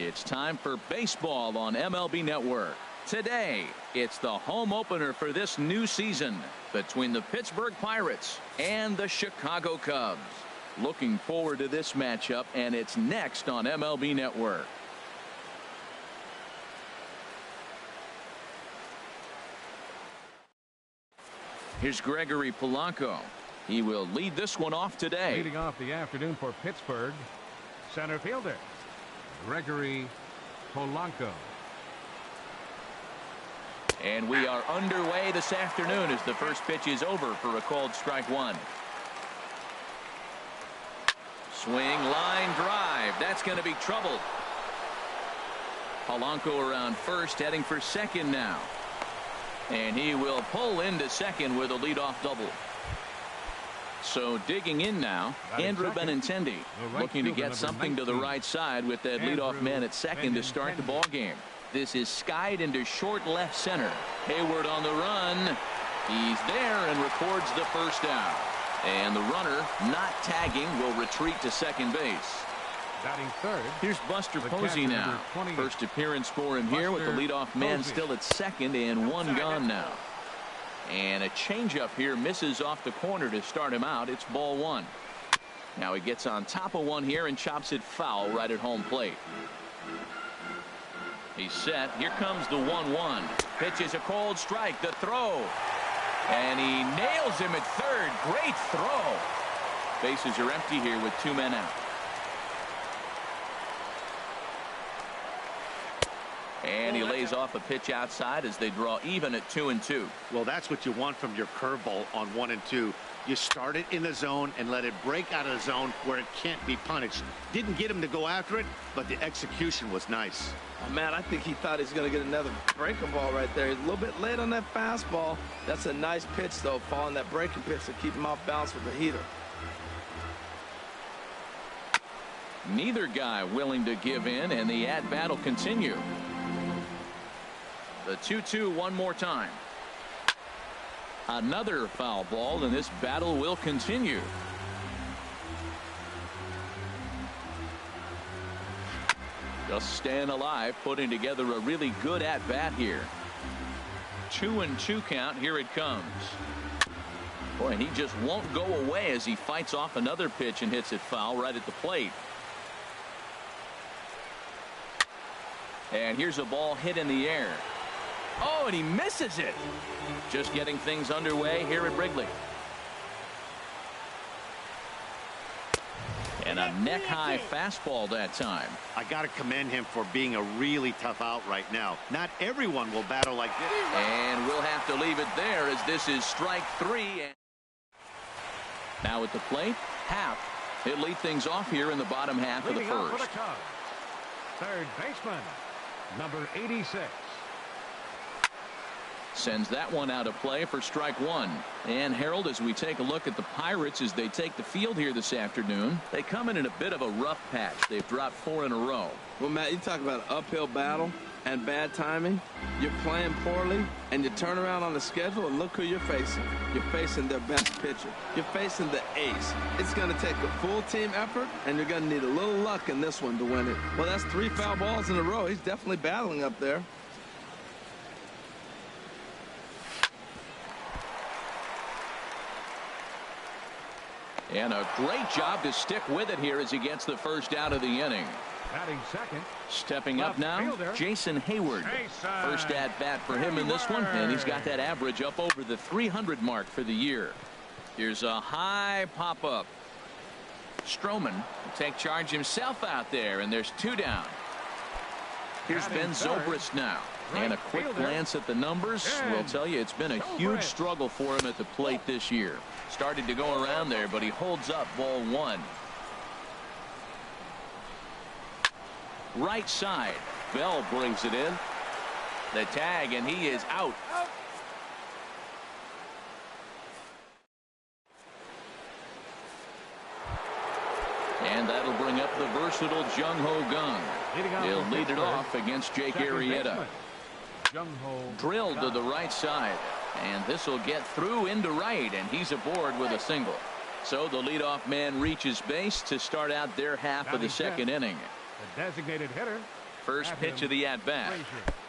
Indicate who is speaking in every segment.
Speaker 1: It's time for baseball on MLB Network. Today, it's the home opener for this new season between the Pittsburgh Pirates and the Chicago Cubs. Looking forward to this matchup, and it's next on MLB Network. Here's Gregory Polanco. He will lead this one off today.
Speaker 2: Leading off the afternoon for Pittsburgh, center fielder Gregory Polanco.
Speaker 1: And we are underway this afternoon as the first pitch is over for a called strike one. Swing, line drive. That's going to be trouble. Polanco around first, heading for second now. And he will pull into second with a leadoff double. So digging in now, Andrew Benintendi looking to get something to the right side with that leadoff man at second to start the ball game. This is skied into short left center. Hayward on the run. He's there and records the first out. And the runner, not tagging, will retreat to second base.
Speaker 2: Batting third.
Speaker 1: Here's Buster Posey now. First appearance for him here with the leadoff man still at second and one gone now. And a changeup here misses off the corner to start him out. It's ball one. Now he gets on top of one here and chops it foul right at home plate. He's set. Here comes the 1-1. Pitch is a cold strike. The throw. And he nails him at third. Great throw. Bases are empty here with two men out. And he lays off a pitch outside as they draw even at 2-2.
Speaker 3: Well, that's what you want from your curveball on 1 and 2. You start it in the zone and let it break out of the zone where it can't be punished. Didn't get him to go after it, but the execution was nice.
Speaker 4: Oh, man, I think he thought he was going to get another breaking ball right there. He's a little bit late on that fastball. That's a nice pitch, though, following that breaking pitch to keep him off balance with the heater.
Speaker 1: Neither guy willing to give in, and the at-bat will continue. The 2-2 one more time. Another foul ball, and this battle will continue. Just staying alive, putting together a really good at-bat here. 2-2 count. Here it comes. Boy, and he just won't go away as he fights off another pitch and hits it foul right at the plate. And here's a ball hit in the air. Oh, and he misses it. Just getting things underway here at Wrigley. And a neck-high fastball that time.
Speaker 3: I got to commend him for being a really tough out right now. Not everyone will battle like this.
Speaker 1: And we'll have to leave it there as this is strike three. Now at the plate, Happ. He'll lead things off here in the bottom half of the first.
Speaker 2: Third baseman, number 86.
Speaker 1: Sends that one out of play for strike one. And Harold, as we take a look at the Pirates as they take the field here this afternoon, they come in a bit of a rough patch. They've dropped 4 in a row.
Speaker 4: Well, Matt, you talk about an uphill battle and bad timing. You're playing poorly, and you turn around on the schedule, and look who you're facing. You're facing their best pitcher. You're facing the ace. It's going to take a full team effort, and you're going to need a little luck in this one to win it. Well, that's 3 foul balls in a row. He's definitely battling up there.
Speaker 1: And a great job to stick with it here as he gets the first out of the inning.
Speaker 2: Batting second.
Speaker 1: Stepping up now, Jason Hayward. First at bat for him in this one, and he's got that average up over the 300 mark for the year. Here's a high pop-up. Stroman will take charge himself out there, and there's 2 down. Here's Ben Zobrist now. And a quick glance at the numbers will tell you it's been a huge struggle for him at the plate this year. Started to go around there, but he holds up ball one. Right side. Bell brings it in. The tag, and he is out. And that'll bring up the versatile Jung Ho Gung. He'll lead it off against Jake Arrieta. Drilled to the right side, and this will get through into right, and he's aboard with a single. So the leadoff man reaches base to start out their half of the second inning.
Speaker 2: The designated hitter,
Speaker 1: First pitch of the at-bat.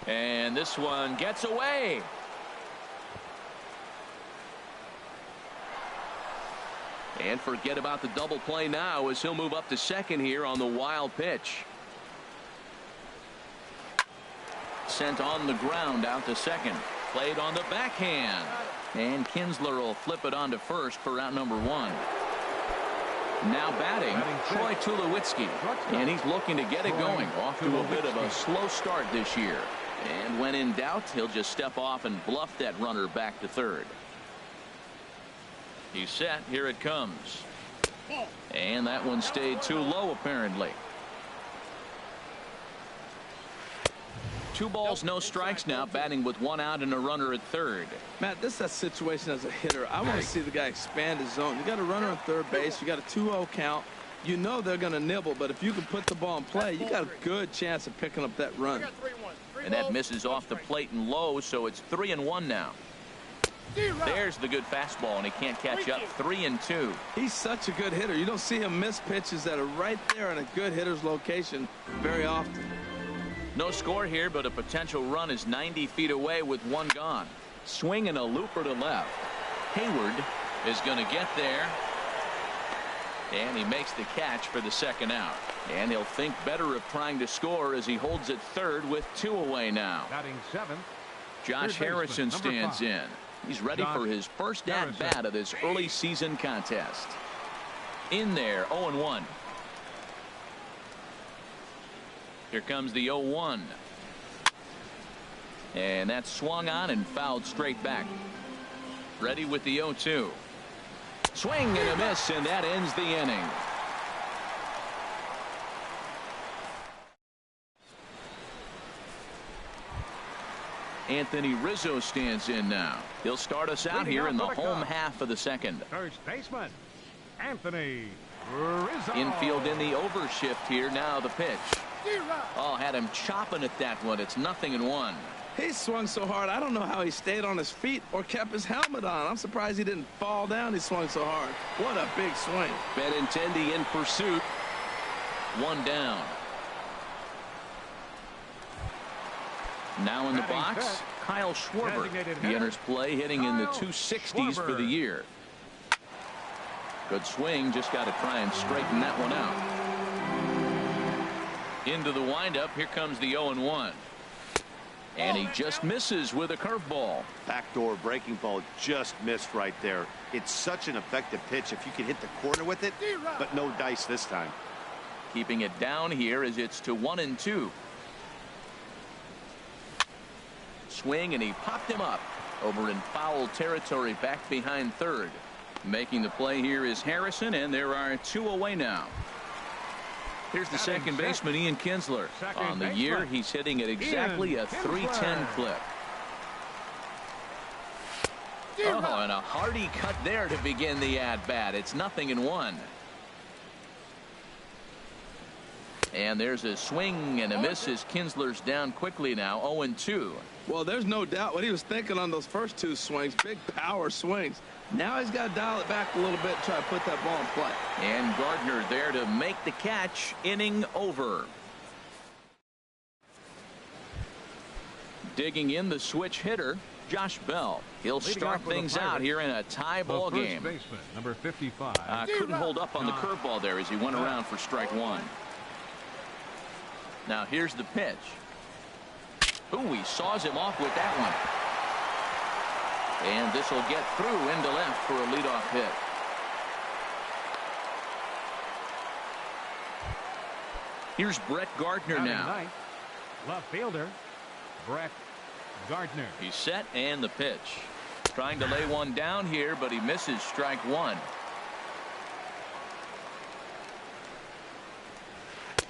Speaker 1: And this one gets away. And forget about the double play now as he'll move up to second here on the wild pitch. Sent on the ground out to second. Played on the backhand. And Kinsler will flip it on to first for out number one. Now batting, Troy Tulowitzki. And he's looking to get it going. Off to a bit of a slow start this year. And when in doubt, he'll just step off and bluff that runner back to third. He's set. Here it comes. And that one stayed too low, apparently. 2 balls, no strikes now, batting with 1 out and a runner at third.
Speaker 4: Matt, this is a situation as a hitter. I want to see the guy expand his zone. You got a runner on third base. You got a 2-0 count. You know they're going to nibble, but if you can put the ball in play, you got a good chance of picking up that run.
Speaker 1: And that misses off the plate and low, so it's 3-1 now. There's the good fastball, and he can't catch up. 3-2.
Speaker 4: He's such a good hitter. You don't see him miss pitches that are right there in a good hitter's location very often.
Speaker 1: No score here, but a potential run is 90 feet away with 1 gone. Swing and a looper to left. Hayward is going to get there. And he makes the catch for the second out. And he'll think better of trying to score as he holds it third with 2 away now.
Speaker 2: Batting 7th.
Speaker 1: Josh Harrison stands in. He's ready for his first at-bat of this early season contest. In there, 0-1. Here comes the 0-1. And that's swung on and fouled straight back. Ready with the 0-2. Swing and a miss, and that ends the inning. Anthony Rizzo stands in now. He'll start us out here in the home half of the second.
Speaker 2: First baseman, Anthony Rizzo.
Speaker 1: Infield in the overshift here. Now the pitch. Oh, had him chopping at that one. It's 0-1.
Speaker 4: He swung so hard, I don't know how he stayed on his feet or kept his helmet on. I'm surprised he didn't fall down. He swung so hard. What a big swing.
Speaker 1: Benintendi in pursuit. 1 down. Now in the box, Kyle Schwarber. He enters play hitting in the 260s for the year. Good swing, just got to try and straighten that one out. Into the windup, here comes the 0-1. And he just misses with a curveball.
Speaker 3: Backdoor breaking ball just missed right there. It's such an effective pitch if you can hit the corner with it, but no dice this time.
Speaker 1: Keeping it down here as it's to 1-2. Swing, and he popped him up over in foul territory back behind third. Making the play here is Harrison, and there are 2 away now. Here's the second baseman, Ian Kinsler. On the year, he's hitting at exactly a .310 clip. Oh, and a hearty cut there to begin the at-bat. It's 0-1. And there's a swing and a miss as Kinsler's down quickly now. 0-2.
Speaker 4: Well, there's no doubt what he was thinking on those first 2 swings. Big power swings. Now he's got to dial it back a little bit and try to put that ball in play.
Speaker 1: And Gardner there to make the catch. Inning over. Digging in the switch hitter, Josh Bell. He'll start things out here in a tie ball game.
Speaker 2: First baseman, number 55.
Speaker 1: Couldn't hold up on the curveball there as he went around for strike 1. Now here's the pitch. Ooh, he saws him off with that one. And this will get through into left for a leadoff hit. Here's Brett Gardner now.
Speaker 2: Ninth, left fielder, Brett Gardner.
Speaker 1: He's set and the pitch. Trying to lay one down here, but he misses strike 1.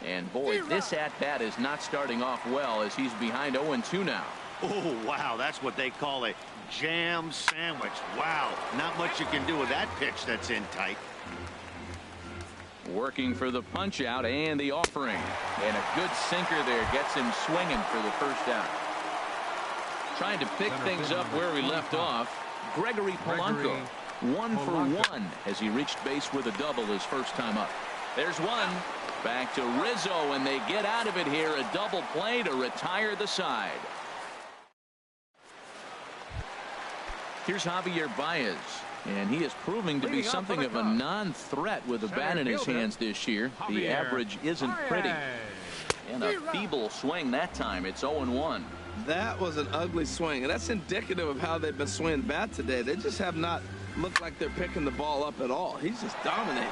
Speaker 1: And boy, this at-bat is not starting off well as he's behind 0-2 now.
Speaker 3: Oh, wow, that's what they call a jam sandwich. Wow, not much you can do with that pitch that's in tight.
Speaker 1: Working for the punch out and the offering. And a good sinker there gets him swinging for the first out. Trying to pick things up where we left off. Gregory Polanco. 1 for 1 as he reached base with a double his first time up. There's one. Back to Rizzo, and they get out of it here. A double play to retire the side. Here's Javier Baez, and he is proving to be something of a non-threat with a bat in his hands this year. The average isn't pretty. And a feeble swing that time. It's 0-1.
Speaker 4: That was an ugly swing, and that's indicative of how they've been swinging bat today. They just have not looked like they're picking the ball up at all. He's just dominating.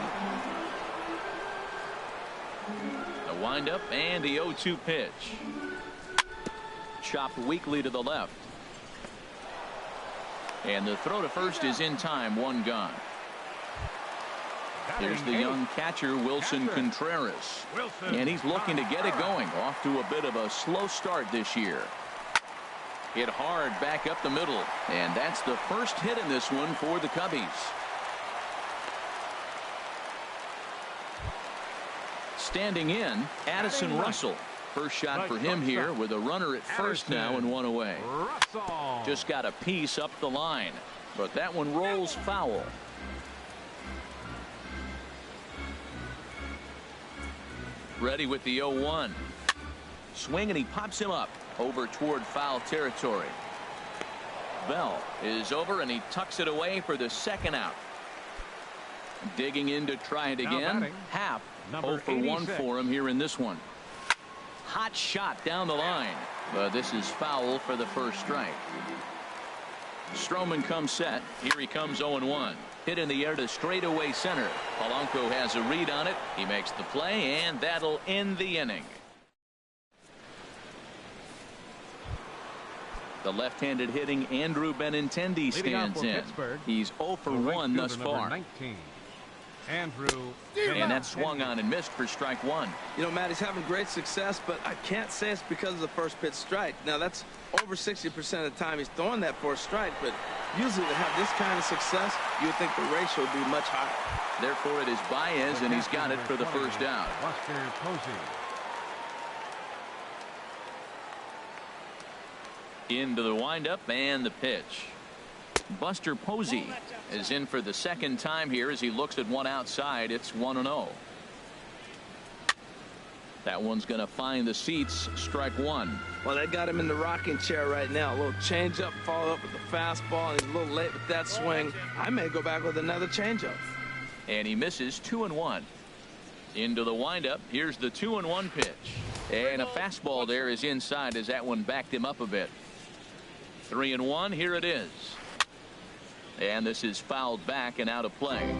Speaker 1: The windup and the 0-2 pitch. Chopped weakly to the left. And the throw to first is in time. One gone. Here's the young catcher, Wilson Contreras. And he's looking to get it going. Off to a bit of a slow start this year. Hit hard back up the middle. And that's the first hit in this one for the Cubbies. Standing in, Addison Russell. First shot for him here with a runner at first now and one away. Just got a piece up the line, but that one rolls foul. Ready with the 0-1. Swing, and he pops him up over toward foul territory. Bell is over, and he tucks it away for the second out. Digging in to try it again. Happ 0 for 1 for him here in this one. Hot shot down the line, but this is foul for the first strike. Stroman comes set. Here he comes 0-1. Hit in the air to straightaway center. Polanco has a read on it. He makes the play, and that'll end the inning. The left-handed hitting Andrew Benintendi stands in. He's 0 for 1 thus far.
Speaker 2: Andrew.
Speaker 1: And that swung on and missed for strike one.
Speaker 4: You know, Matt, he's having great success, but I can't say it's because of the first pitch strike. Now, that's over 60% of the time he's throwing that for a strike, but usually to have this kind of success, you would think the ratio would be much higher.
Speaker 1: Therefore, it is Baez, and he's got it for the first out.
Speaker 2: Buster Posey.
Speaker 1: Into the windup and the pitch. Buster Posey is in for the second time here as he looks at one outside. It's 1-0. That one's going to find the seats. Strike one.
Speaker 4: Well, they got him in the rocking chair right now. A little changeup, followed up with the fastball. He's a little late with that swing. I may go back with another changeup.
Speaker 1: And he misses 2-1. Into the windup. Here's the 2-1 pitch. And a fastball there is inside as that one backed him up a bit. 3-1. Here it is. And this is fouled back and out of play.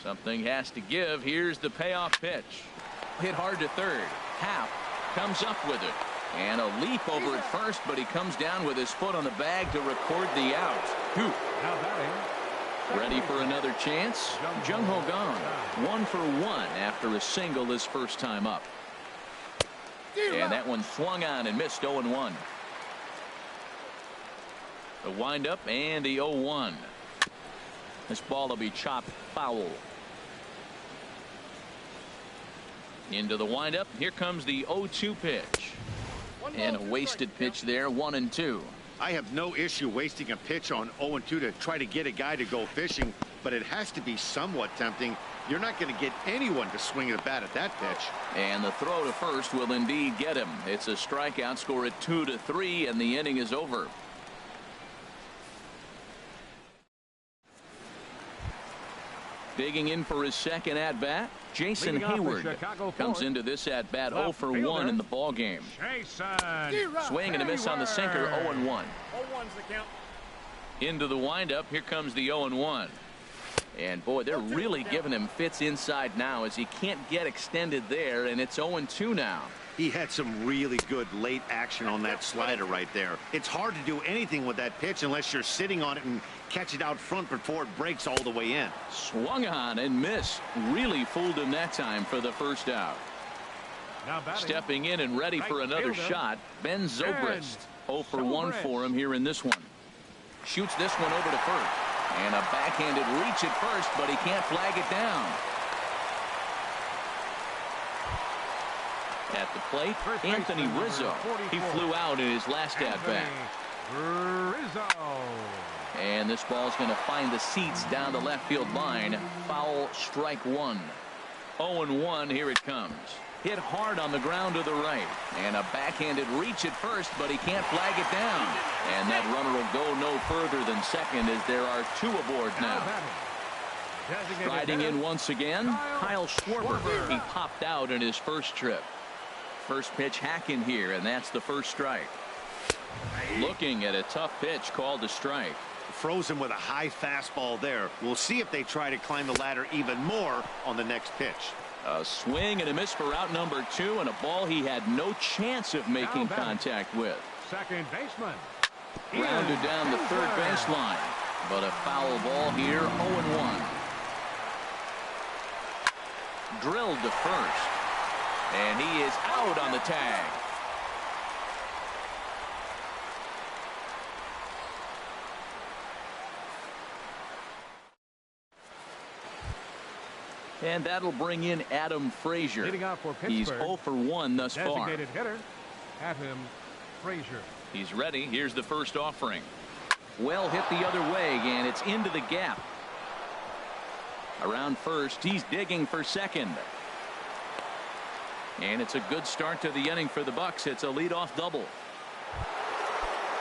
Speaker 1: Something has to give. Here's the payoff pitch. Hit hard to third. Happ comes up with it. And a leap over at first, but he comes down with his foot on the bag to record the out. Ready for another chance? Jung Ho gone. 1 for 1 after a single his first time up. And that one swung on and missed. 0-1. The windup and the 0-1. This ball will be chopped foul. Into the windup. Here comes the 0-2 pitch. And a wasted pitch there. 1-2.
Speaker 3: I have no issue wasting a pitch on 0-2 to try to get a guy to go fishing, but it has to be somewhat tempting. You're not going to get anyone to swing the bat at that pitch.
Speaker 1: And the throw to first will indeed get him. It's a strikeout. Score at 2-3, and the inning is over. Digging in for his second at-bat, Jason Hayward comes into this at-bat 0 for 1 in the ballgame. Swing and a miss on the sinker. 0-1. 0-1's the count. Into the windup. Here comes the 0-1. And boy, they're really giving him fits inside now as he can't get extended there, and it's 0-2 now.
Speaker 3: He had some really good late action on that slider right there. It's hard to do anything with that pitch unless you're sitting on it and catch it out front before it breaks all the way in.
Speaker 1: Swung on and missed. Really fooled him that time for the first out. Stepping in and ready for another shot, Ben Zobrist. 0 for 1 for him here in this one. Shoots this one over to first. And a backhanded reach at first, but he can't flag it down. At the plate, Anthony Rizzo. He flew out in his last at-bat.
Speaker 2: Rizzo.
Speaker 1: And this ball's going to find the seats down the left field line. Foul, strike one. 0-1, here it comes. Hit hard on the ground to the right. And a backhanded reach at first, but he can't flag it down. And that runner will go no further than second as there are two aboard now. Striding in once again, Kyle Schwarber. He popped out in his first trip. First pitch hacking here, and that's the first strike. Looking at a tough pitch called a strike.
Speaker 3: Frozen with a high fastball there. We'll see if they try to climb the ladder even more on the next pitch.
Speaker 1: A swing and a miss for out number 2, and a ball he had no chance of making contact with.
Speaker 2: Second baseman.
Speaker 1: Grounded down the third baseline, but a foul ball here. 0-1. Drilled to first, and he is out on the tag. And that'll bring in Adam Frazier.
Speaker 2: Leading out for
Speaker 1: He's 0 for 1 thus far.
Speaker 2: Designated hitter, Adam Frazier.
Speaker 1: He's ready. Here's the first offering. Well hit the other way, and it's into the gap. Around first, he's digging for second. And it's a good start to the inning for the Bucks. It's a leadoff double.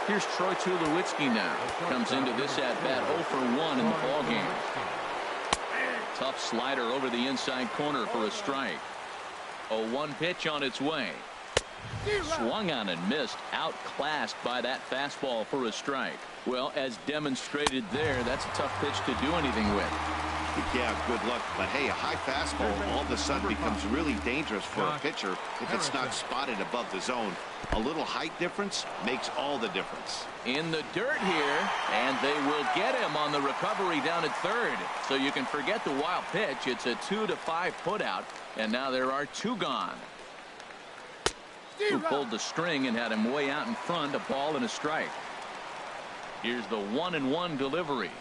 Speaker 1: Here's Troy Tulowitzki now. Comes into this at-bat 0 for 1 in the ballgame. Tough slider over the inside corner for a strike. 0-1 pitch on its way. Swung on and missed. Outclassed by that fastball for a strike. Well, as demonstrated there, that's a tough pitch to do anything with.
Speaker 3: Yeah, good luck. But hey, a high fastball all of a sudden becomes really dangerous for a pitcher if it's not spotted above the zone. A little height difference makes all the difference.
Speaker 1: In the dirt here, and they will get him on the recovery down at third. So you can forget the wild pitch. It's a 2-5 putout, and now there are 2 gone. Who pulled the string and had him way out in front, a ball and a strike. Here's the 1-1 delivery.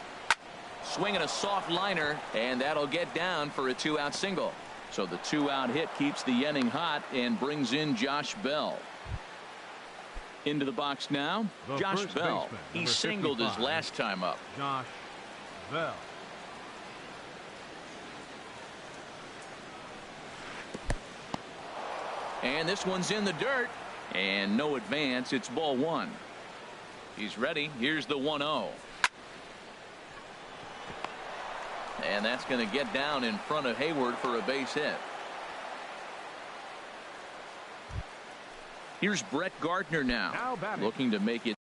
Speaker 1: Swinging a soft liner, and that'll get down for a 2-out single. So the 2-out hit keeps the inning hot and brings in Josh Bell. Into the box now, Josh Bell.
Speaker 2: Baseman,
Speaker 1: he singled 55. His last time up.
Speaker 2: Josh Bell.
Speaker 1: And this one's in the dirt, and no advance. It's ball 1. He's ready. Here's the 1-0. And that's going to get down in front of Hayward for a base hit. Here's Brett Gardner now looking to make it.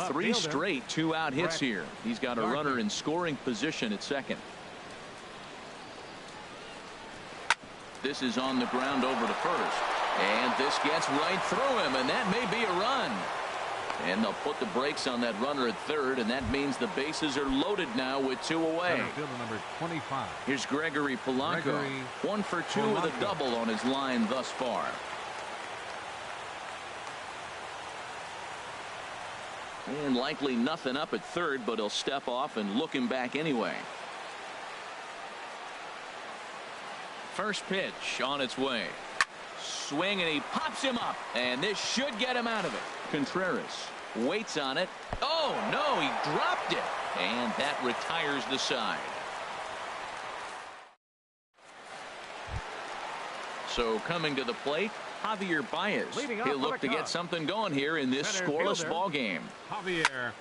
Speaker 1: Three straight 2-out hits here. He's got a runner in scoring position at second. This is on the ground over to first. And this gets right through him, and that may be a run. And they'll put the brakes on that runner at third, and that means the bases are loaded now with 2 away.
Speaker 2: Fielder number 25.
Speaker 1: Here's Gregory Polanco. 1 for 2 with a double on his line thus far. And likely nothing up at third, but he'll step off and look him back anyway. First pitch on its way. Swing, and he pops him up, and this should get him out of it. Contreras waits on it. Oh no, he dropped it, and that retires the side. So coming to the plate, Javier Baez. He'll look to get something going here in this scoreless ball game.
Speaker 2: Javier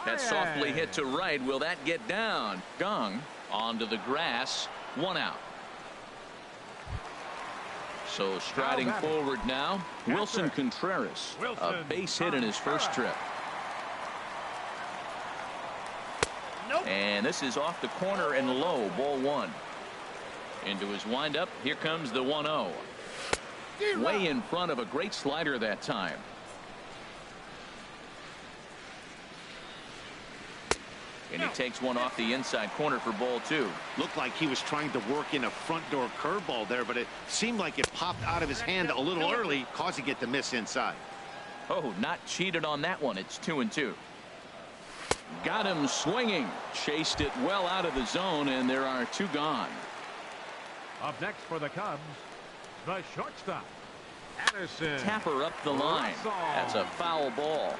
Speaker 1: That softly hit to right. Will that get down? Gong onto the grass. 1 out. So striding forward now, Wilson Contreras. A base hit in his first trip. And this is off the corner and low. Ball 1. Into his windup. Here comes the 1-0. Way in front of a great slider that time. And he takes one off the inside corner for ball 2.
Speaker 3: Looked like he was trying to work in a front door curveball there, but it seemed like it popped out of his hand a little early, causing it to miss inside.
Speaker 1: Oh, not cheated on that one. It's 2-2. Got him swinging. Chased it well out of the zone, and there are 2 gone.
Speaker 2: Up next for the Cubs, the shortstop, Anderson.
Speaker 1: Tapper up the line. That's a foul ball.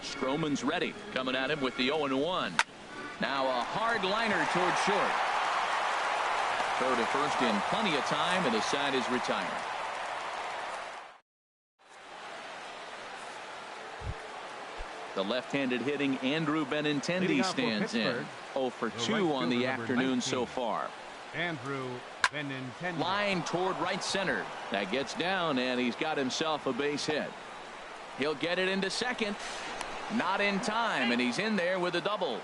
Speaker 1: Stroman's ready. Coming at him with the 0-1. Now a hard liner toward short. Throw to first in plenty of time, and the side is retired. The left-handed hitting Andrew Benintendi stands in. 0 for 2 on the afternoon so far.
Speaker 2: Andrew Benintendi.
Speaker 1: Line toward right center. That gets down, and he's got himself a base hit. He'll get it into second. Not in time, and he's in there with a double.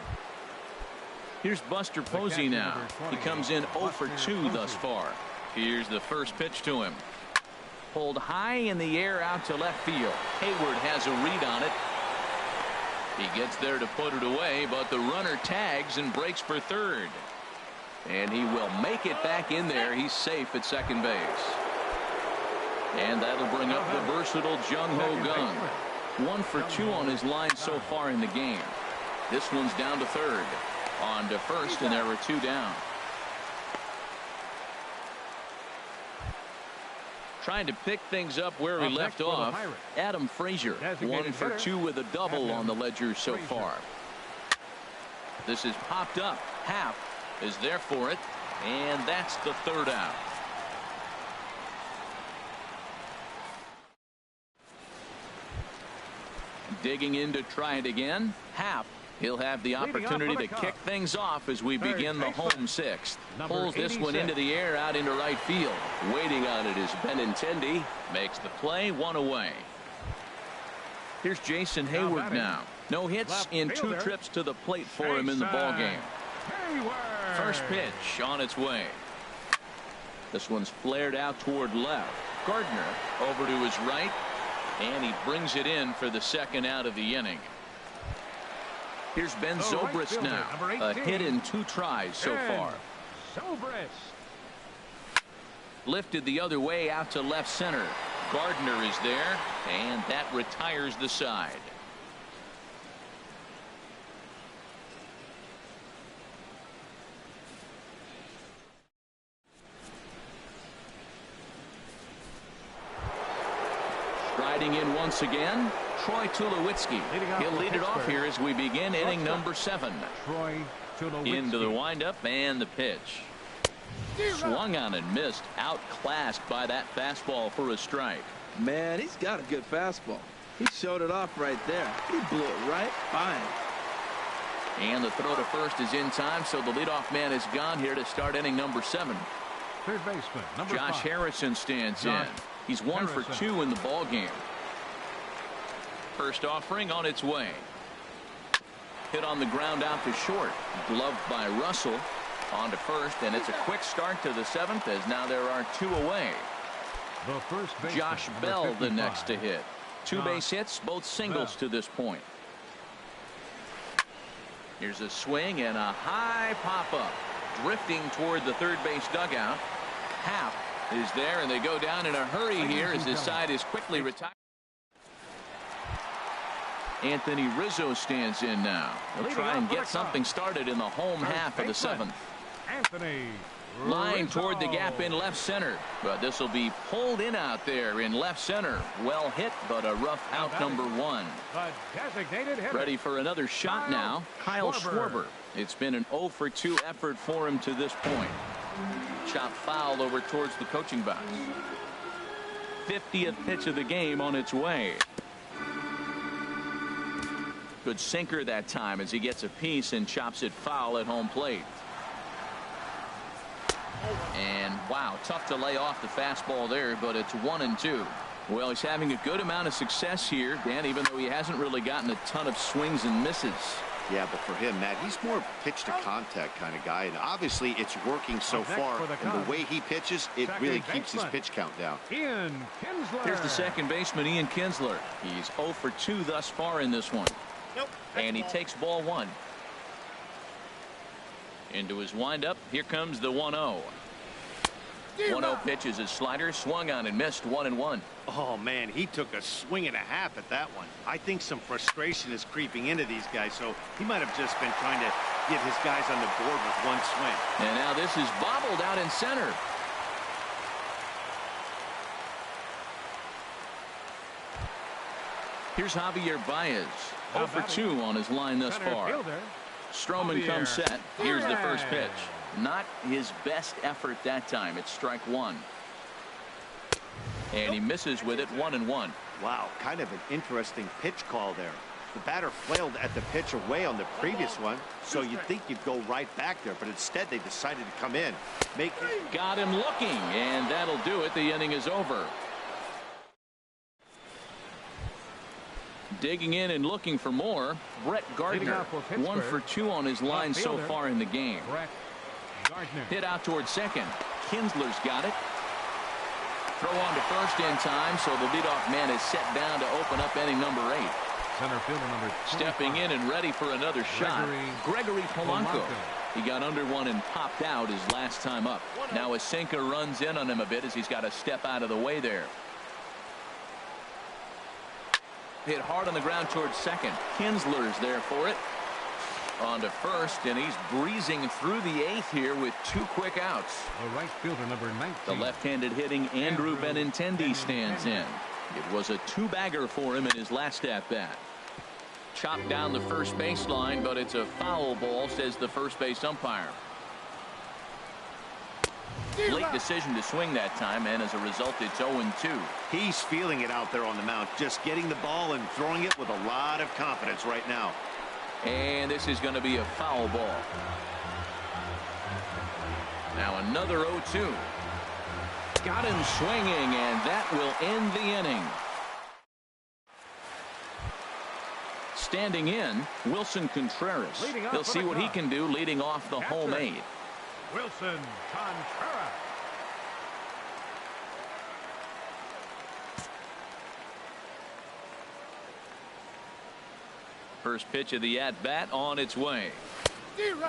Speaker 1: Here's Buster Posey now. He comes in 0 for 2 thus far. Here's the first pitch to him. Pulled high in the air out to left field. Hayward has a read on it. He gets there to put it away, but the runner tags and breaks for third. And he will make it back in there. He's safe at second base. And that'll bring up the versatile Jung-Ho Kang. 1 for 2 on his line so far in the game. This one's down to third. On to first, and there are 2 down. Trying to pick things up where we left off. Adam Frazier, 1 for 2 with a double on the ledger so far. This is popped up. Half is there for it, and that's the 3rd out. Digging in to try it again. Half. He'll have the opportunity to kick things off as we begin the home 6th. Pulls this one into the air out into right field. Waiting on it is Benintendi. Makes the play. 1 away. Here's Jason Hayward now. No hits in 2 trips to the plate for him in the ball game. First pitch on its way. This one's flared out toward left. Gardner over to his right, and he brings it in for the 2nd out of the inning. Here's Ben Zobrist now. A hit in 2 tries so far. Lifted the other way out to left center. Gardner is there, and that retires the side. Striding in once again, Troy Tulowitzki. He'll lead it off here as we begin inning number 7. Into the windup and the pitch. Swung on and missed. Outclassed by that fastball for a strike.
Speaker 4: Man, he's got a good fastball. He showed it off right there. He blew it right by him.
Speaker 1: And the throw to first is in time, so the leadoff man is gone here to start inning number 7.
Speaker 2: Third baseman, number
Speaker 1: Josh
Speaker 2: 5.
Speaker 1: Harrison stands in. He's 1 for 2 in the ball game. First offering on its way. Hit on the ground out to short. Gloved by Russell. On to first, and it's a quick start to the 7th as now there are 2 away.
Speaker 2: The first baseman,
Speaker 1: Josh Bell the next to hit. 2 base hits, both singles to this point. Here's a swing and a high pop-up. Drifting toward the third base dugout. Happ is there, and they go down in a hurry here as his side is quickly retired. Anthony Rizzo stands in now. He'll try and get something started in the home half of the 7th.
Speaker 2: Anthony
Speaker 1: Line
Speaker 2: Rizzo.
Speaker 1: toward the gap in left center, but this will be pulled in out there in left center. Well hit, but a rough out number 1.
Speaker 2: The designated hitter.
Speaker 1: Ready for another shot now. Kyle Schwarber. It's been an 0 for 2 effort for him to this point. Chop foul over towards the coaching box. 50th pitch of the game on its way. Good sinker that time as he gets a piece and chops it foul at home plate. And wow, tough to lay off the fastball there, but it's 1-2. Well, he's having a good amount of success here, Dan, even though he hasn't really gotten a ton of swings and misses.
Speaker 3: Yeah, but for him, Matt, he's more pitch to contact kind of guy, and obviously it's working so far. And the way he pitches, it really keeps his pitch count down.
Speaker 2: Ian Kinsler.
Speaker 1: Here's the second baseman, Ian Kinsler. He's 0 for 2 thus far in this one. And he takes ball 1. Into his windup. Here comes the 1-0. 1-0 pitch is his slider, swung on and missed. 1-1.
Speaker 3: Oh man, he took a swing and a half at that one. I think some frustration is creeping into these guys, so he might have just been trying to get his guys on the board with one swing.
Speaker 1: And now this is bobbled out in center. Here's Javier Baez. 0 for 2 on his line thus far. Stroman comes set. Here's the first pitch. Not his best effort that time. It's strike 1. And he misses with it. 1-1.
Speaker 3: Wow, kind of an interesting pitch call there. The batter flailed at the pitch away on the previous one, so you'd think you'd go right back there, but instead they decided to come in.
Speaker 1: Got him looking, and that'll do it. The inning is over. Digging in and looking for more, Brett Gardner. 1 for 2 on his line so far in the game. Hit out towards second. Kinsler's got it. Throw on to first in time, so the leadoff man is set down to open up inning number 8.
Speaker 2: Center fielder number 25.
Speaker 1: Stepping in and ready for another shot. Gregory Polanco. He got under one and popped out his last time up. Now a sinker runs in on him a bit as he's got to step out of the way there. Hit hard on the ground towards second. Kinsler's there for it. On to first, and he's breezing through the 8th here with 2 quick outs.
Speaker 2: The right fielder number 19.
Speaker 1: The left-handed hitting Andrew Benintendi stands in. It was a 2-bagger for him in his last at-bat. Chopped down the first baseline, but it's a foul ball, says the first base umpire. Late decision to swing that time, and as a result, it's 0-2.
Speaker 3: He's feeling it out there on the mound, just getting the ball and throwing it with a lot of confidence right now.
Speaker 1: And this is going to be a foul ball. Now another 0-2. Got him swinging, and that will end the inning. Standing in, Wilson Contreras. He'll see what he can do leading off the home 8.
Speaker 2: Wilson Contreras.
Speaker 1: First pitch of the at-bat on its way.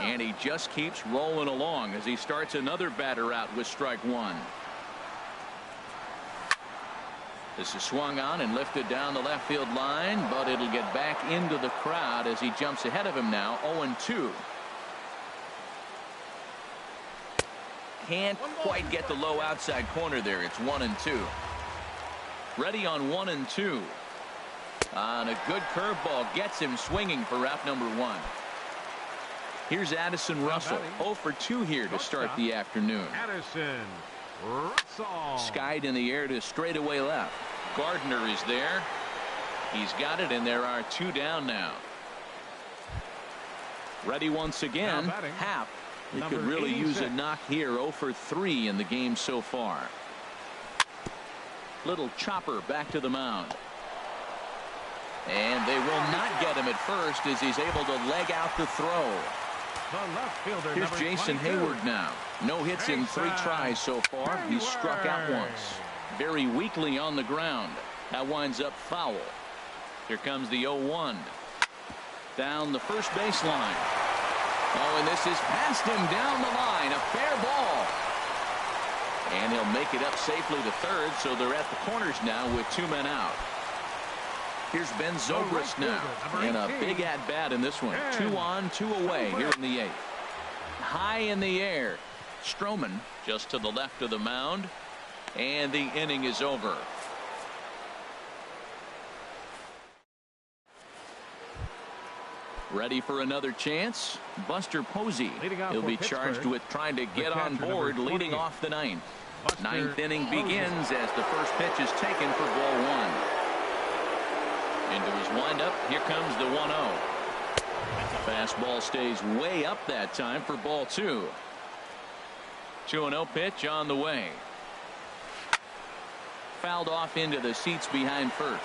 Speaker 1: And he just keeps rolling along as he starts another batter out with strike 1. This is swung on and lifted down the left field line, but it'll get back into the crowd as he jumps ahead of him now. 0-2. Can't quite get the low outside corner there. It's 1-2. Ready on 1-2. On a good curveball gets him swinging for out number 1. Here's Addison Russell. 0 for 2 here to start the afternoon.
Speaker 2: Addison Russell.
Speaker 1: Skied in the air to straightaway left. Gardner is there. He's got it, and there are 2 down now. Ready once again. Happ. He could really use a knock here. 0 for 3 in the game so far. Little chopper back to the mound. And they will not get him at first as he's able to leg out the throw.
Speaker 2: The left fielder,
Speaker 1: Here's
Speaker 2: number
Speaker 1: Jason
Speaker 2: 22.
Speaker 1: Hayward now. No hits in 3 tries so far. He's struck out once. Very weakly on the ground. That winds up foul. Here comes the 0-1. Down the first baseline. Oh, and this is past him down the line. A fair ball. And he'll make it up safely to third, so they're at the corners now with 2 men out. Here's Ben Zobrist now, and a big at-bat in this one. 2 on, 2 away here in the 8th. High in the air. Stroman just to the left of the mound, and the inning is over. Ready for another chance? Buster Posey. He'll be charged with trying to get on board leading off the 9th. 9th inning begins as the first pitch is taken for ball 1. Into his windup, here comes the 1-0. Fastball stays way up that time for ball 2. 2-0 pitch on the way. Fouled off into the seats behind first.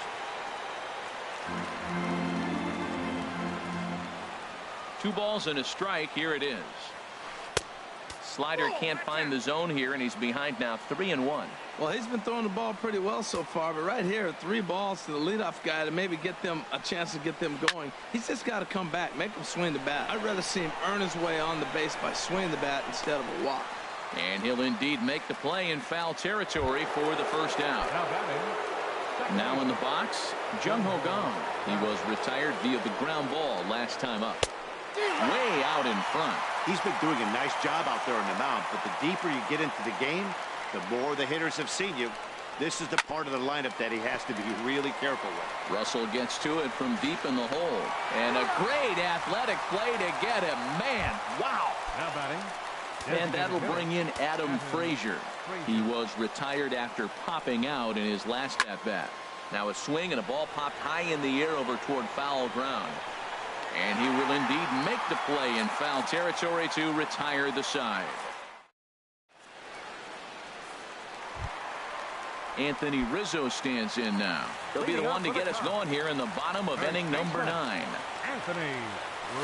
Speaker 1: 2 balls and a strike. Here it is. Slider can't find the zone here, and he's behind now 3-1.
Speaker 4: Well, he's been throwing the ball pretty well so far, but right here, 3 balls to the leadoff guy to maybe get them a chance to get them going. He's just got to come back, make him swing the bat. I'd rather see him earn his way on the base by swinging the bat instead of a walk.
Speaker 1: And he'll indeed make the play in foul territory for the first out. Now in the box, Jung Ho Gong. He was retired via the ground ball last time up. Way out in front.
Speaker 3: He's been doing a nice job out there on the mound, but the deeper you get into the game, the more the hitters have seen you. This is the part of the lineup that he has to be really careful with.
Speaker 1: Russell gets to it from deep in the hole. And a great athletic play to get him. Man, wow.
Speaker 2: Now batting.
Speaker 1: And that'll bring in Adam Frazier. He was retired after popping out in his last at-bat. Now a swing and a ball popped high in the air over toward foul ground. And he will indeed make the play in foul territory to retire the side. Anthony Rizzo stands in now. He'll be the one to get us going here in the bottom of inning number 9.
Speaker 2: Anthony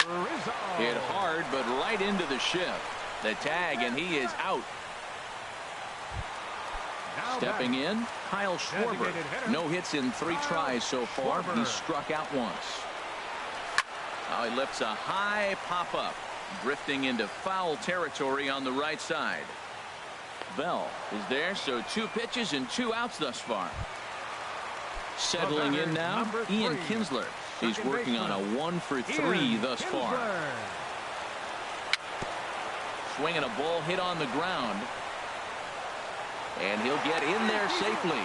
Speaker 2: Rizzo.
Speaker 1: Hit hard, but right into the shift. The tag, and he is out. Stepping in, Kyle Schwarber. No hits in 3 tries so far. He's struck out once. Now he lifts a high pop-up, drifting into foul territory on the right side. Bell is there, so 2 pitches and 2 outs thus far. Settling in now, Ian Kinsler. He's working on a 1-for-3 thus far. Swinging a ball hit on the ground. And he'll get in there safely.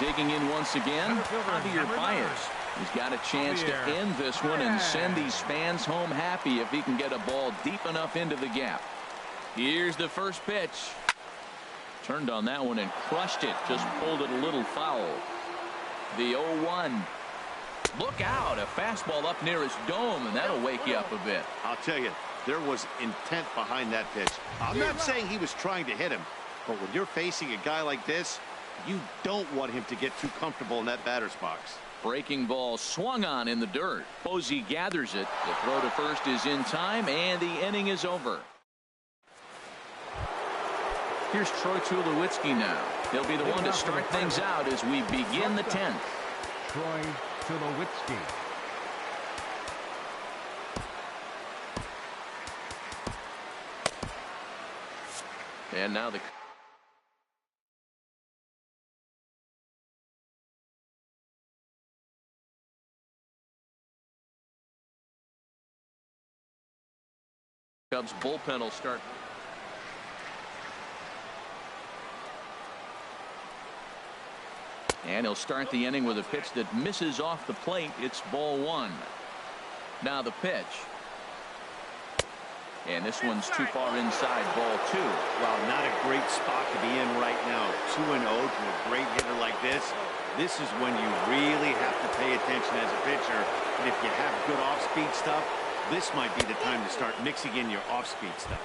Speaker 1: Digging in once again, Javier Baez. He's got a chance to end this one and send these fans home happy if he can get a ball deep enough into the gap. Here's the first pitch. Turned on that one and crushed it. Just pulled it a little foul. The 0-1. Look out. A fastball up near his dome, and that'll wake you up a bit.
Speaker 3: I'll tell you, there was intent behind that pitch. I'm not saying he was trying to hit him, but when you're facing a guy like this, you don't want him to get too comfortable in that batter's box.
Speaker 1: Breaking ball swung on in the dirt. Posey gathers it. The throw to first is in time, and the inning is over. Here's Troy Tulowitzki now. He'll be the one to start things out as we begin the 10th.
Speaker 2: Troy Tulowitzki.
Speaker 1: And now the Cubs bullpen will start. And he'll start the inning with a pitch that misses off the plate. It's ball 1. Now the pitch. And this one's too far inside, ball 2.
Speaker 3: Well, not a great spot to be in right now. 2-0 to a great hitter like this. This is when you really have to pay attention as a pitcher. And if you have good off-speed stuff, this might be the time to start mixing in your off-speed stuff.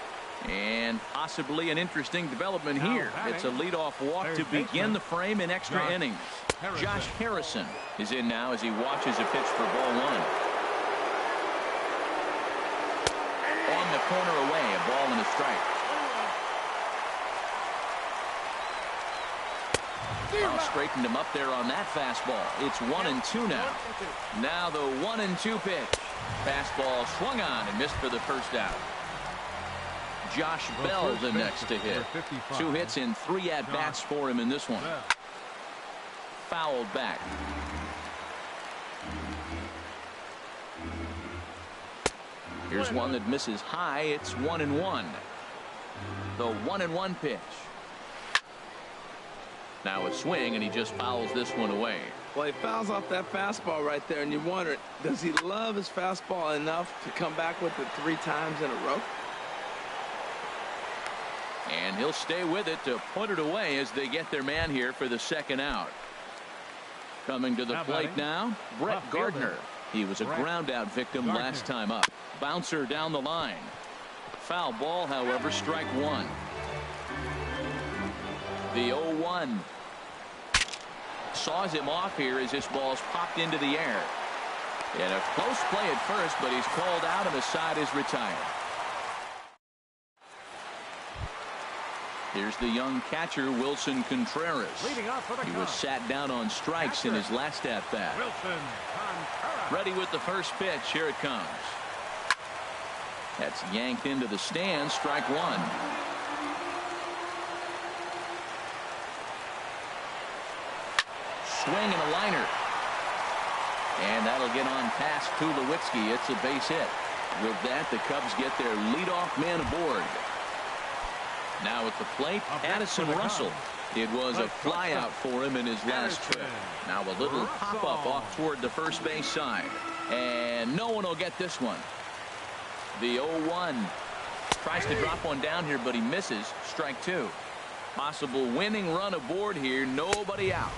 Speaker 1: And possibly an interesting development here. It's a leadoff walk to begin the frame in extra innings. Josh Harrison is in now as he watches a pitch for ball 1. corner away. A ball and a strike. Straightened him up there on that fastball. It's 1-2 now. Now the 1-2 pitch. Fastball swung on and missed for the first out. Josh Bell the next to hit. 2 hits in 3 at-bats for him in this one. Fouled back. Here's one that misses high. It's 1-1. The 1-1 pitch. Now a swing, and he just fouls this one away.
Speaker 4: Well, he fouls off that fastball right there, and you wonder, does he love his fastball enough to come back with it 3 times in a row?
Speaker 1: And he'll stay with it to put it away as they get their man here for the second out. Coming to the plate now, Brett Gardner. He was a ground out victim last time up. Bouncer down the line. Foul ball, however, strike 1. The 0-1. Saws him off here as this ball's popped into the air. And a close play at first, but he's called out and the side is retired. Here's the young catcher, Wilson Contreras. He was sat down on strikes in his last at-bat. Ready with the first pitch. Here it comes. That's yanked into the stands. Strike 1. Swing and a liner. And that'll get on past Tulowitzki. It's a base hit. With that, the Cubs get their leadoff man aboard. Now at the plate, Addison Russell. It was a flyout for him in his last trip. Now a little pop-up off toward the first base side. And no one will get this one. The 0-1. Tries to drop one down here, but he misses. Strike 2. Possible winning run aboard here. Nobody out.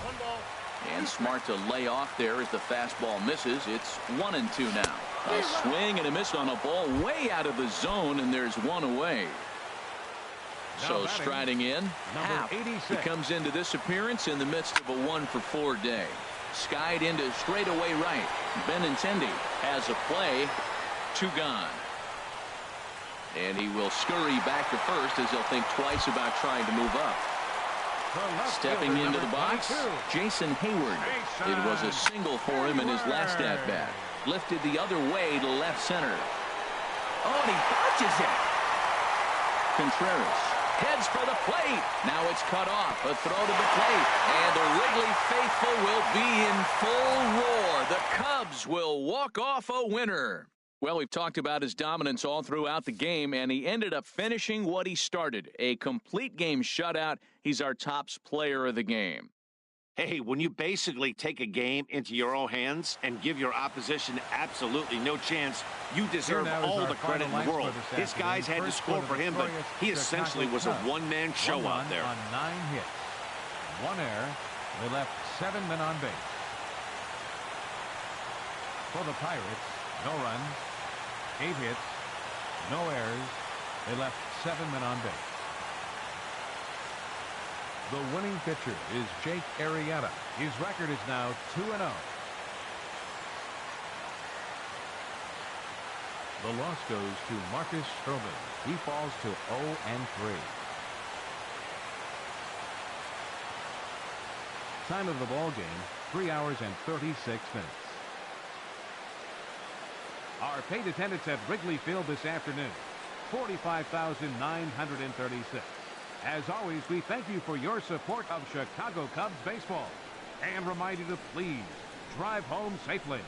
Speaker 1: And smart to lay off there as the fastball misses. It's 1-2 now. A swing and a miss on a ball way out of the zone, and there's one away. So striding in, Happ. He comes into this appearance in the midst of a 1-for-4 day. Skied into straightaway right. Benintendi has a play. 2 gone. And he will scurry back to first as he'll think twice about trying to move up. Stepping into the box, Jason Hayward. It was a single for him in his last at-bat. Lifted the other way to left center. Oh, and he dodges it. Contreras heads for the plate. Now it's cut off. A throw to the plate. And the Wrigley faithful will be in full roar. The Cubs will walk off a winner. Well, we've talked about his dominance all throughout the game, and he ended up finishing what he started. A complete game shutout. He's our tops player of the game.
Speaker 3: Hey, when you basically take a game into your own hands and give your opposition absolutely no chance, you deserve all the credit in the world. His guys had to score for him, but he essentially was a one-man show out there.
Speaker 2: On 9 hits, 1 error. They left 7 men on base. For the Pirates, no runs, 8 hits, no errors. They left 7 men on base. The winning pitcher is Jake Arrieta. His record is now 2-0. The loss goes to Marcus Stroman. He falls to 0-3. Time of the ball game, 3 hours and 36 minutes. Our paid attendance at Wrigley Field this afternoon, 45,936. As always, we thank you for your support of Chicago Cubs baseball and remind you to please drive home safely.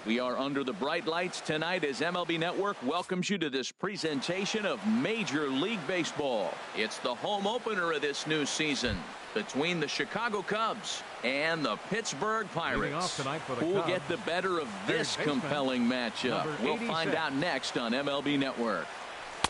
Speaker 1: We are under the bright lights tonight as MLB Network welcomes you to this presentation of Major League Baseball. It's the home opener of this new season between the Chicago Cubs and the Pittsburgh Pirates. Who will get the better of this compelling matchup? We'll find out next on MLB Network.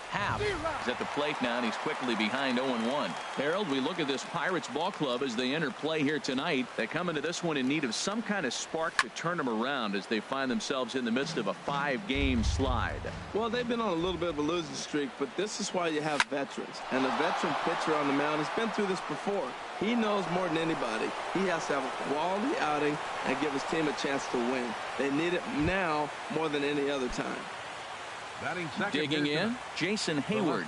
Speaker 1: Happ is at the plate now, and he's quickly behind 0-1. Harold, we look at this Pirates ball club as they enter play here tonight. They come into this one in need of some kind of spark to turn them around as they find themselves in the midst of a 5-game slide.
Speaker 4: Well, they've been on a little bit of a losing streak, but this is why you have veterans. And a veteran pitcher on the mound has been through this before. He knows more than anybody. He has to have a quality outing and give his team a chance to win. They need it now more than any other time.
Speaker 1: Digging in, Jason Hayward.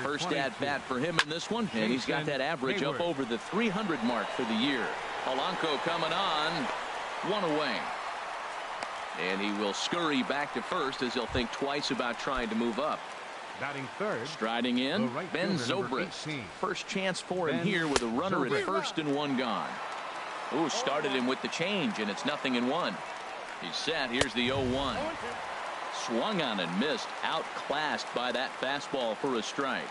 Speaker 1: First at-bat for him in this one, and he's got that average up over the 300 mark for the year. Polanco coming on, one away. And he will scurry back to first as he'll think twice about trying to move up.
Speaker 2: Batting third.
Speaker 1: Striding in, Ben Zobrist. First chance for him here with a runner at first and one gone. Ooh, started him with the change, and it's 0-1. He's set. Here's the 0-1. Swung on and missed, outclassed by that fastball for a strike.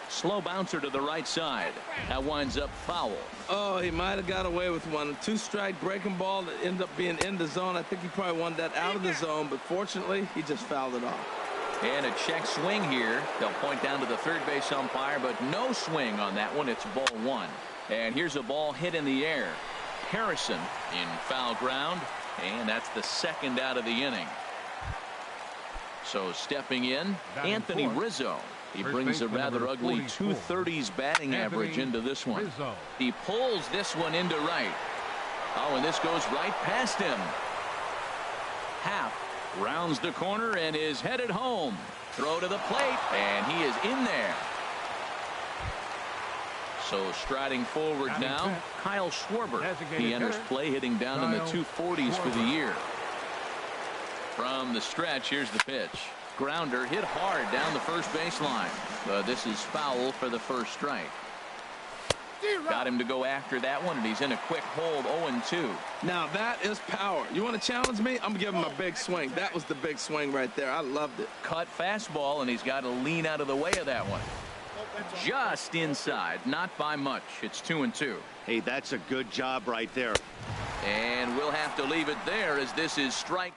Speaker 1: Slow bouncer to the right side. That winds up foul.
Speaker 4: Oh, he might have got away with one. A 2-strike breaking ball that ended up being in the zone. I think he probably wanted that out of the zone, but fortunately, he just fouled it off.
Speaker 1: And a check swing here. They'll point down to the third base umpire, but no swing on that one. It's ball one. And here's a ball hit in the air. Harrison in foul ground, and that's the second out of the inning. So stepping in, Anthony Rizzo. He brings a rather ugly 230s batting average into this one. He pulls this one into right. Oh, and this goes right past him. Happ rounds the corner and is headed home. Throw to the plate, and he is in there. So striding forward now, Kyle Schwarber. He enters play hitting down in the 240s for the year. From the stretch, here's the pitch. Grounder hit hard down the first baseline. But this is foul for the first strike. Got him to go after that one, and he's in a quick hold, 0-2.
Speaker 4: Now that is power. You want to challenge me? I'm giving him a big swing. That was the big swing right there. I loved it.
Speaker 1: Cut fastball, and he's got to lean out of the way of that one. Just inside, not by much. It's 2-2.
Speaker 3: Hey, that's a good job right there.
Speaker 1: And we'll have to leave it there as this is strike.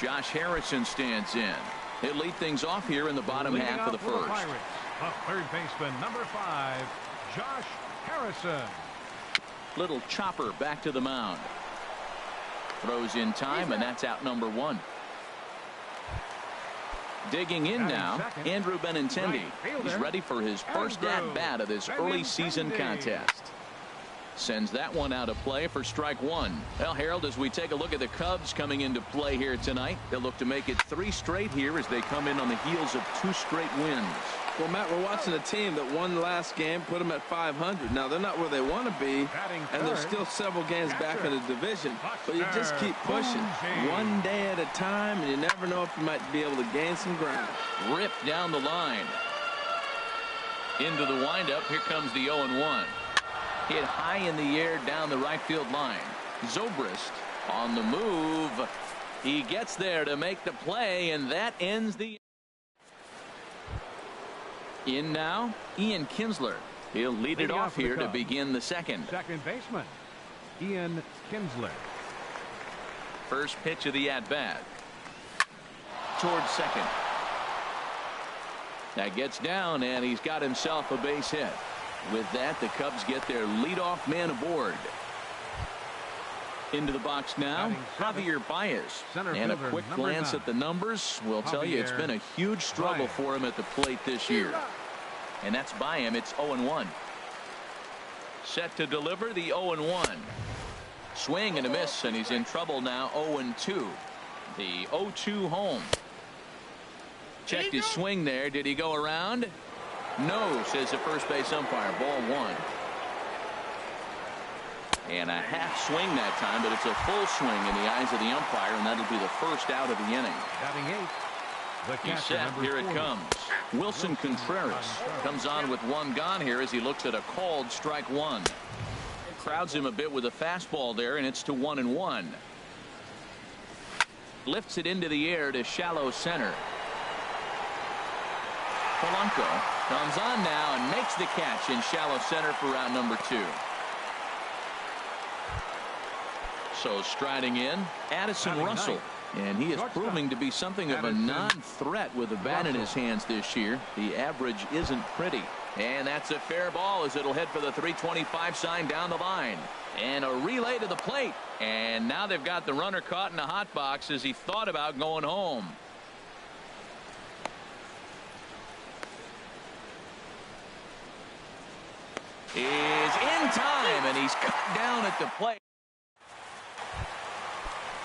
Speaker 1: Josh Harrison stands in. He'll lead things off here in the bottom half of the first.
Speaker 2: Third baseman, number 5, Josh Harrison.
Speaker 1: Little chopper back to the mound. Throws in time, and that's out number 1. Digging in now, Andrew Benintendi. He's ready for his first at-bat of this early season contest. Sends that one out of play for strike 1. Well, Harold, as we take a look at the Cubs coming into play here tonight, they'll look to make it 3 straight here as they come in on the heels of 2 straight wins.
Speaker 4: Well, Matt, we're watching a team that won the last game, put them at 500. Now, they're not where they want to be, and they're still several games back in the division. But you just keep pushing one day at a time, and you never know if you might be able to gain some ground.
Speaker 1: Ripped down the line. Into the windup. Here comes the 0-1. Hit high in the air down the right field line. Zobrist on the move. He gets there to make the play, and that ends the. In now, Ian Kinsler. He'll lead it off here to begin the second.
Speaker 2: Second baseman, Ian Kinsler.
Speaker 1: First pitch of the at-bat. Towards second. That gets down, and he's got himself a base hit. With that, the Cubs get their leadoff man aboard. Into the box now, Javier Baez. And a quick glance at the numbers will tell you it's been a huge struggle for him at the plate this year. And that's by him. It's 0-1. Set to deliver the 0-1. Swing and a miss, and he's in trouble now. 0-2. The 0-2 home. Checked his swing there. Did he go around? No, says the first base umpire. Ball 1. And a half swing that time, but it's a full swing in the eyes of the umpire, and that'll be the first out of the inning.
Speaker 2: Batting 8.
Speaker 1: He's set. Here it comes. Wilson Contreras comes on with 1 gone here as he looks at a called strike 1. Crowds him a bit with a fastball there, and it's to 1-1. Lifts it into the air to shallow center. Polanco comes on now and makes the catch in shallow center for round number 2. So striding in, Addison Russell. And he is proving to be something of a non-threat with the bat in his hands this year. The average isn't pretty. And that's a fair ball as it'll head for the 325 sign down the line. And a relay to the plate. And now they've got the runner caught in a hot box as he thought about going home. Is in time, and he's cut down at the plate.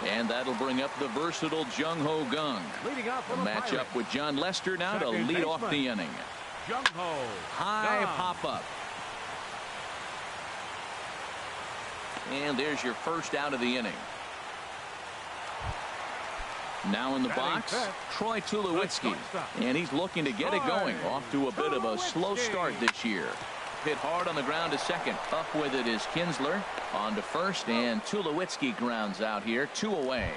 Speaker 1: And that'll bring up the versatile Jung-Ho Gung.
Speaker 2: Leading off
Speaker 1: The matchup with John Lester now to lead off the inning.
Speaker 2: Jung-Ho
Speaker 1: High
Speaker 2: Gung.
Speaker 1: pop-up. And there's your first out of the inning. Now in the box, Troy Tulowitzki. And he's looking to get it going. Off to a bit of a slow start this year. Hit hard on the ground to second. Up with it is Kinsler. On to first, and Tulowitzki grounds out here. 2 away.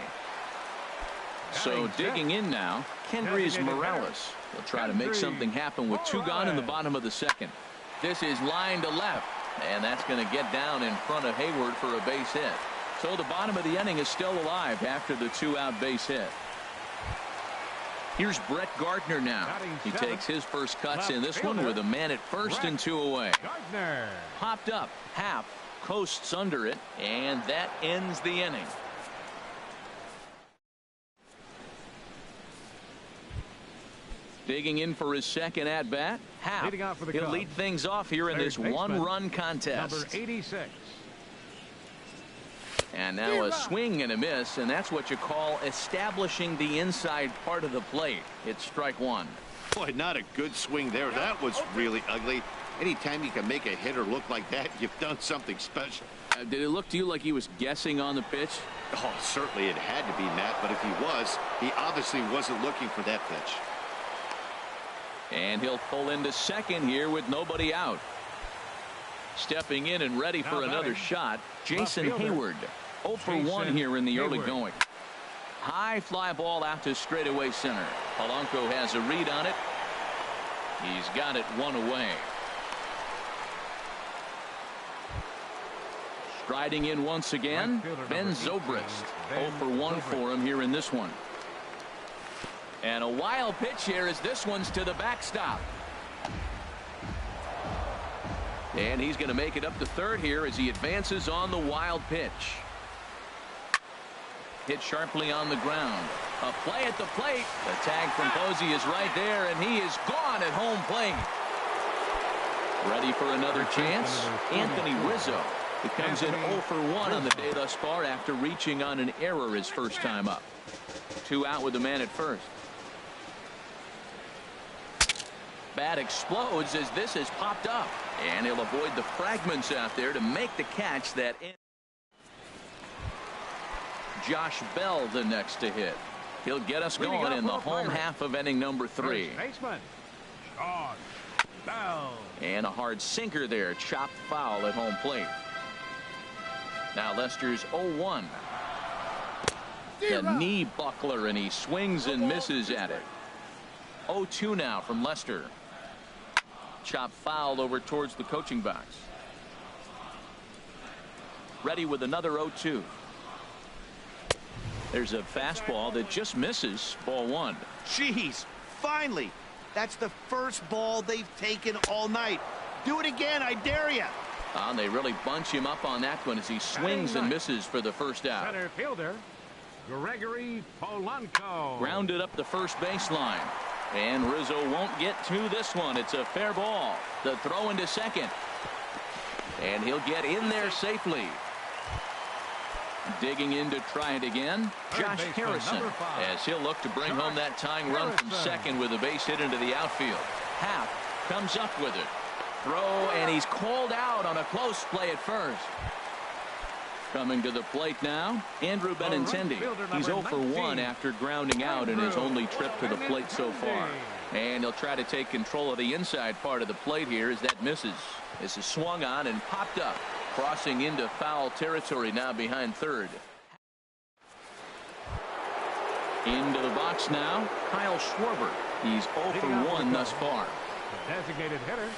Speaker 1: So digging in now, Kendrys Morales. He'll try to make something happen with 2 gone in the bottom of the second. This is line to left, and that's going to get down in front of Hayward for a base hit. So the bottom of the inning is still alive after the 2-out base hit. Here's Brett Gardner now. He takes his first cuts in this one with a man at first and 2 away. Popped up, Happ coasts under it, and that ends the inning. Digging in for his second at-bat, Happ. He'll lead things off here in this one-run contest.
Speaker 2: Number 86.
Speaker 1: And now a swing and a miss, and that's what you call establishing the inside part of the plate. It's strike 1.
Speaker 3: Boy, not a good swing there. That was really ugly. Anytime you can make a hitter look like that, you've done something special.
Speaker 1: Did it look to you like he was guessing on the pitch?
Speaker 3: Oh, certainly it had to be, Matt, but if he was, he obviously wasn't looking for that pitch.
Speaker 1: And he'll pull into second here with nobody out. Stepping in and ready for another shot, Jason Hayward. 0 for 1 here in the early going. High fly ball out to straightaway center. Polanco has a read on it. He's got it 1 away. Striding in once again, Ben Zobrist. 0 for 1 for him here in this one. And a wild pitch here as this one's to the backstop. And he's going to make it up to third here as he advances on the wild pitch. Hit sharply on the ground. A play at the plate. The tag from Posey is right there, and he is gone at home plate. Ready for another chance? Anthony Rizzo. He comes in 0 for 1 on the day thus far after reaching on an error his first time up. 2 out with the man at first. Bat explodes as this has popped up, and he'll avoid the fragments out there to make the catch that ends. Josh Bell the next to hit. He'll get us going in the home half of inning number 3. And a hard sinker there, chopped foul at home plate. Now Lester's 0-1. The knee buckler, and he swings and misses at it. 0-2 now from Lester. Chop foul over towards the coaching box. Ready with another 0-2. There's a fastball that just misses. Ball 1.
Speaker 3: Jeez, finally. That's the first ball they've taken all night. Do it again, I dare you.
Speaker 1: And they really bunch him up on that one as he swings and misses for the first out.
Speaker 2: Center fielder Gregory Polanco.
Speaker 1: Grounded up the first baseline. And Rizzo won't get to this one. It's a fair ball. The throw into second. And he'll get in there safely. Digging in to try it again, Josh Harrison, as he'll look to bring home that tying run from second with a base hit into the outfield. Happ comes up with it. Throw, and he's called out on a close play at first. Coming to the plate now, Andrew Benintendi. He's 0 for 1 after grounding out in his only trip to the plate so far. And he'll try to take control of the inside part of the plate here as that misses. This is swung on and popped up, crossing into foul territory now behind third. Into the box now, Kyle Schwarber. He's 0 for 1 thus far.
Speaker 2: Designated hitter.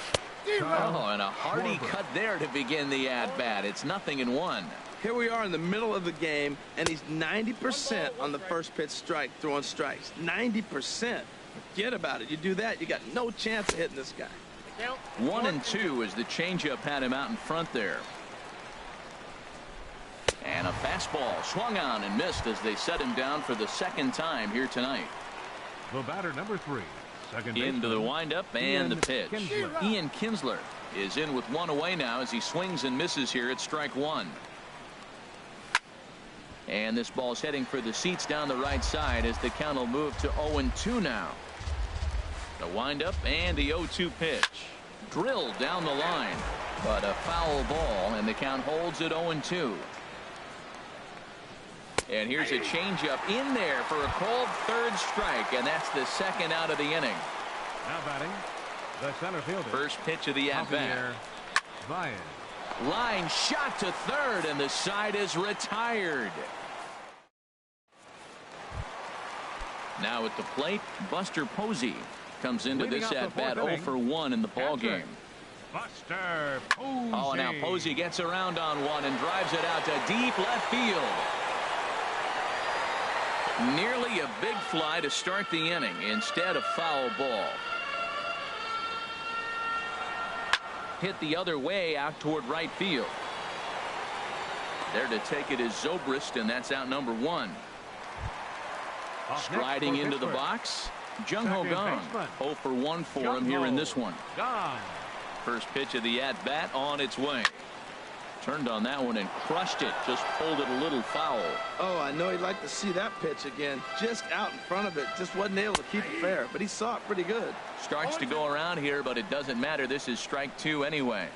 Speaker 1: Oh, and a hearty cut there to begin the at-bat. It's 0-1.
Speaker 4: Here we are in the middle of the game, and he's 90% on the first pitch strike, throwing strikes. 90%. Forget about it. You do that, you got no chance of hitting this guy.
Speaker 1: 1-2 as the changeup had him out in front there. And a fastball swung on and missed as they set him down for the second time here tonight.
Speaker 2: The batter, number 3. Second
Speaker 1: Into the windup and the pitch.
Speaker 2: Kinsler.
Speaker 1: Ian Kinsler is in with one away now as he swings and misses here at strike one. And this ball's heading for the seats down the right side as the count will move to 0-2 now. The windup and the 0-2 pitch. Drilled down the line, but a foul ball, and the count holds at 0-2. And here's a changeup in there for a called third strike, and that's the second out of the inning.
Speaker 2: Now batting, the center fielder.
Speaker 1: First pitch of the at-bat. Line shot to third, and the side is retired. Now at the plate, Buster Posey comes into this at-bat 0 for 1 in the ball game.
Speaker 2: Buster Posey.
Speaker 1: Oh, now Posey gets around on one and drives it out to deep left field. Nearly a big fly to start the inning. Instead, a foul ball. Hit the other way out toward right field. There to take it is Zobrist, and that's out number 1. Striding into the box, Jung-Ho Kang. 0 for 1 for him here in this one. First pitch of the at-bat on its way. Turned on that one and crushed it. Just pulled it a little foul.
Speaker 4: Oh, I know he'd like to see that pitch again. Just out in front of it. Just wasn't able to keep it fair, but he saw it pretty good.
Speaker 1: Starts to go around here, but it doesn't matter. This is strike 2 anyway.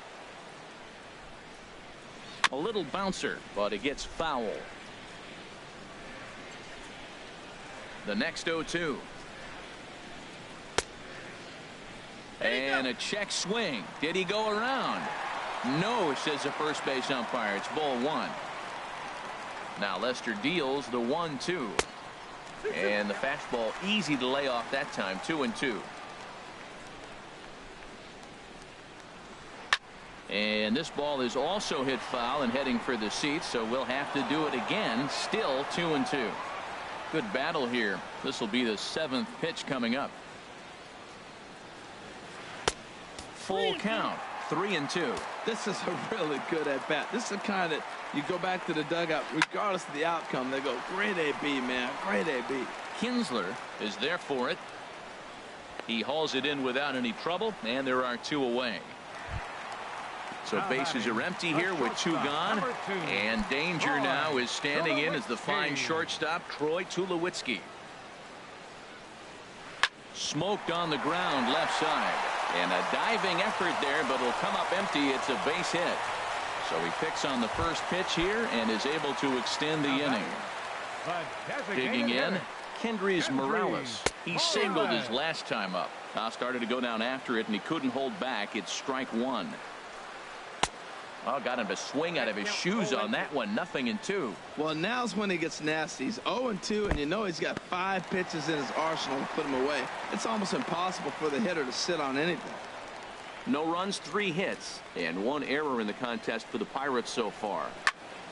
Speaker 1: A little bouncer, but it gets foul. The next 0-2. And a check swing. Did he go around? No, says the first base umpire. It's ball 1. Now Lester deals the 1-2. And the fastball easy to lay off that time. 2-2. And this ball is also hit foul and heading for the seats, so we'll have to do it again. Still 2-2. Good battle here. This will be the 7th pitch coming up. Full count. 3-2.
Speaker 4: This is a really good at bat. This is the kind that you go back to the dugout, regardless of the outcome. They go, great AB, man, great AB.
Speaker 1: Kinsler is there for it. He hauls it in without any trouble, and there are 2 away. So bases are empty here with 2 gone, and danger now is standing in as the fine shortstop Troy Tulowitzki. Smoked on the ground left side. And a diving effort there, but it'll come up empty. It's a base hit. So he picks on the first pitch here and is able to extend the inning. Digging in, Kendrys Morales. He singled his last time up. Started to go down after it, and he couldn't hold back. It's strike 1. Oh, got him to swing out of his shoes on that one. 0-2.
Speaker 4: Well, now's when he gets nasty. He's 0-2, and you know he's got 5 pitches in his arsenal to put him away. It's almost impossible for the hitter to sit on anything.
Speaker 1: No runs, 3 hits, and 1 error in the contest for the Pirates so far.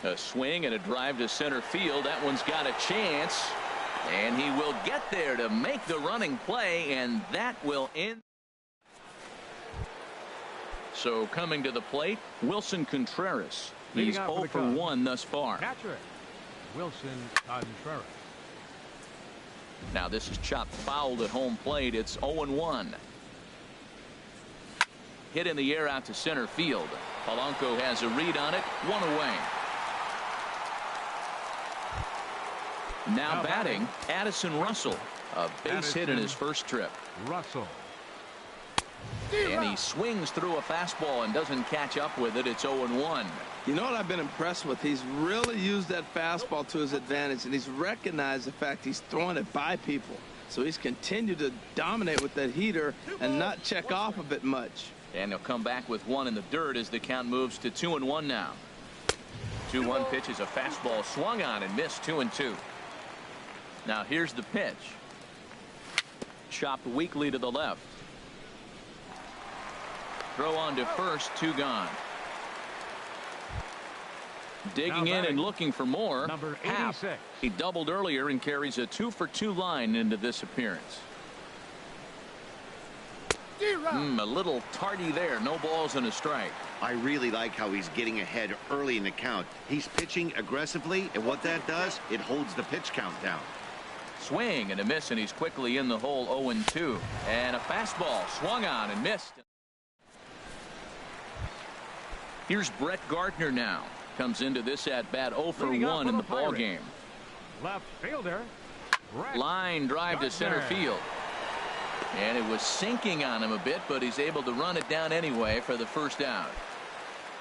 Speaker 1: A swing and a drive to center field. That one's got a chance, and he will get there to make the running play, and that will end. So coming to the plate, Wilson Contreras. He's 0 for 1 thus far.
Speaker 2: Catcher, Wilson Contreras.
Speaker 1: Now this is chopped fouled at home plate. It's 0-1. Hit in the air out to center field. Polanco has a read on it. 1 away. Now batting, Addison Russell. A base hit in his first trip.
Speaker 2: Russell.
Speaker 1: And he swings through a fastball and doesn't catch up with it. It's 0-1.
Speaker 4: You know what I've been impressed with? He's really used that fastball to his advantage, and he's recognized the fact he's throwing it by people. So he's continued to dominate with that heater and not check off of it much.
Speaker 1: And he'll come back with 1 in the dirt as the count moves to 2-1 now. 2-1 pitch is a fastball swung on and missed. 2-2. Now here's the pitch. Chopped weakly to the left. Throw on to first, 2 gone. Digging in and looking for more.
Speaker 2: Number
Speaker 1: 86. He doubled earlier and carries a 2-for-2 line into this appearance. A little tardy there. No balls and a strike.
Speaker 3: I really like how he's getting ahead early in the count. He's pitching aggressively, and what that does, it holds the pitch count down.
Speaker 1: Swing and a miss, and he's quickly in the hole. 0-2. And a fastball swung on and missed. Here's Brett Gardner now. Comes into this at bat 0-for-1 in the ball game.
Speaker 2: Left fielder.
Speaker 1: Line drive to center field. And it was sinking on him a bit, but he's able to run it down anyway for the first out.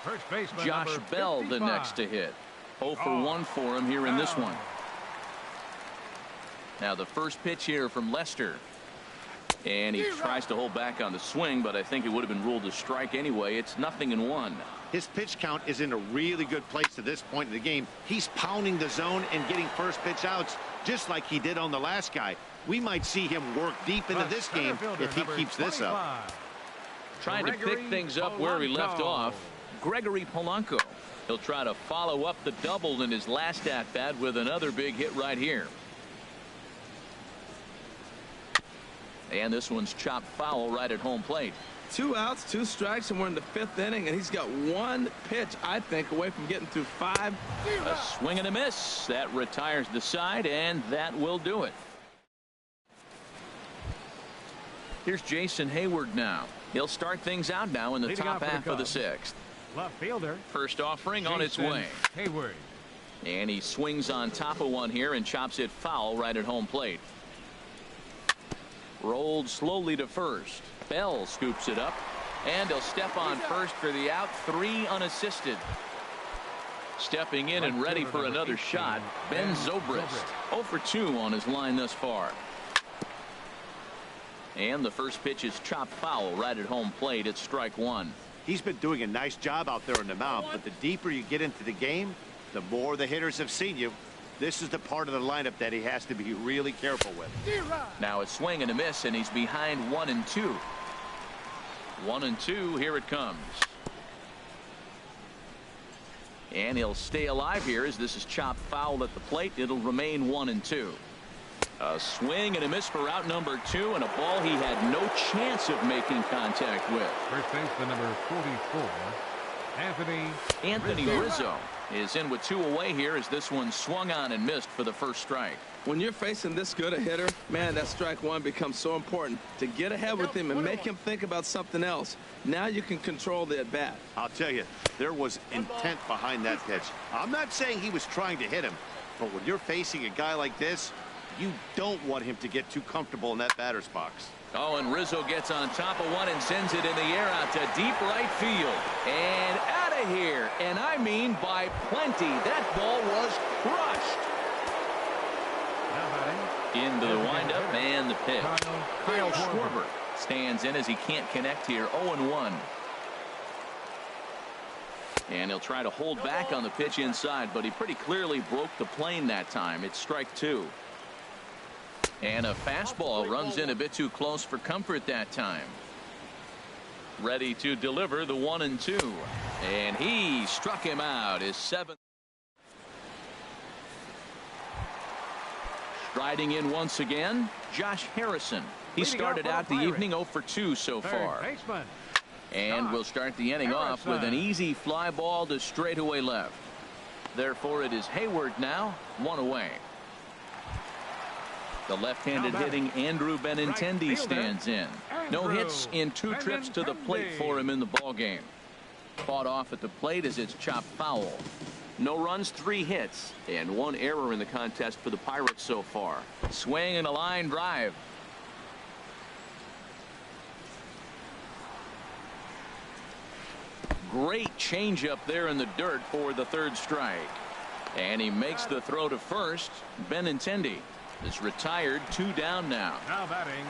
Speaker 2: First baseman
Speaker 1: Josh Bell, the next to hit. 0-for-1 for him here in this one. Now the first pitch here from Lester. And he tries to hold back on the swing, but I think it would have been ruled a strike anyway. It's 0-1.
Speaker 3: His pitch count is in a really good place at this point in the game. He's pounding the zone and getting first pitch outs just like he did on the last guy. We might see him work deep into this game if he keeps this up.
Speaker 1: Trying to pick things up where he left off. Gregory Polanco. He'll try to follow up the double in his last at-bat with another big hit right here. And this one's chopped foul right at home plate.
Speaker 4: 2 outs, 2 strikes, and we're in the 5th inning, and he's got 1 pitch, I think, away from getting through 5.
Speaker 1: A swing and a miss. That retires the side, and that will do it. Here's Jason Hayward now. He'll start things out now in the top half of the 6th.
Speaker 2: Left fielder.
Speaker 1: First offering on its way.
Speaker 2: Hayward.
Speaker 1: And he swings on top of one here and chops it foul right at home plate. Rolled slowly to first. Bell scoops it up, and he'll step on first for the out. 3 unassisted. Stepping in and ready for another shot, Ben Zobrist. 0-for-2 on his line thus far. And the first pitch is chopped foul right at home plate. It's strike 1.
Speaker 3: He's been doing a nice job out there on the mound, but the deeper you get into the game, the more the hitters have seen you. This is the part of the lineup that he has to be really careful with.
Speaker 1: Now a swing and a miss, and he's behind 1-2. 1-2. Here it comes. And he'll stay alive here as this is chopped foul at the plate. It'll remain 1-2. A swing and a miss for out number 2, and a ball he had no chance of making contact with.
Speaker 2: First baseman number 44,
Speaker 1: Anthony Rizzo is in with 2 away here as this one swung on and missed for the first strike.
Speaker 4: When you're facing this good a hitter, man, that strike 1 becomes so important to get ahead with him and make him think about something else. Now you can control the at-bat.
Speaker 3: I'll tell you, there was intent behind that pitch. I'm not saying he was trying to hit him, but when you're facing a guy like this, you don't want him to get too comfortable in that batter's box.
Speaker 1: Oh, and Rizzo gets on top of one and sends it in the air out to deep right field. And out of here. And I mean by plenty. That ball was crushed. Into the windup and the pitch. Kyle Schwarber stands in as he can't connect here. 0-1. And he'll try to hold back on the pitch inside, but he pretty clearly broke the plane that time. It's strike 2. And a fastball runs in a bit too close for comfort that time. Ready to deliver the 1-2. And he struck him out. His 7th. Striding in once again, Josh Harrison. He started out the evening 0-for-2 so far. And we'll start the inning off with an easy fly ball to straightaway left. Therefore, it is Hayward now, 1 away. The left-handed hitting Andrew Benintendi stands in. No hits in 2 trips to the plate for him in the ballgame. Fought off at the plate as it's chopped foul. No runs, 3 hits, and 1 error in the contest for the Pirates so far. Swing and a line drive. Great changeup there in the dirt for the 3rd strike. And he makes the throw to first. Benintendi is retired, 2 down now.
Speaker 2: Now batting.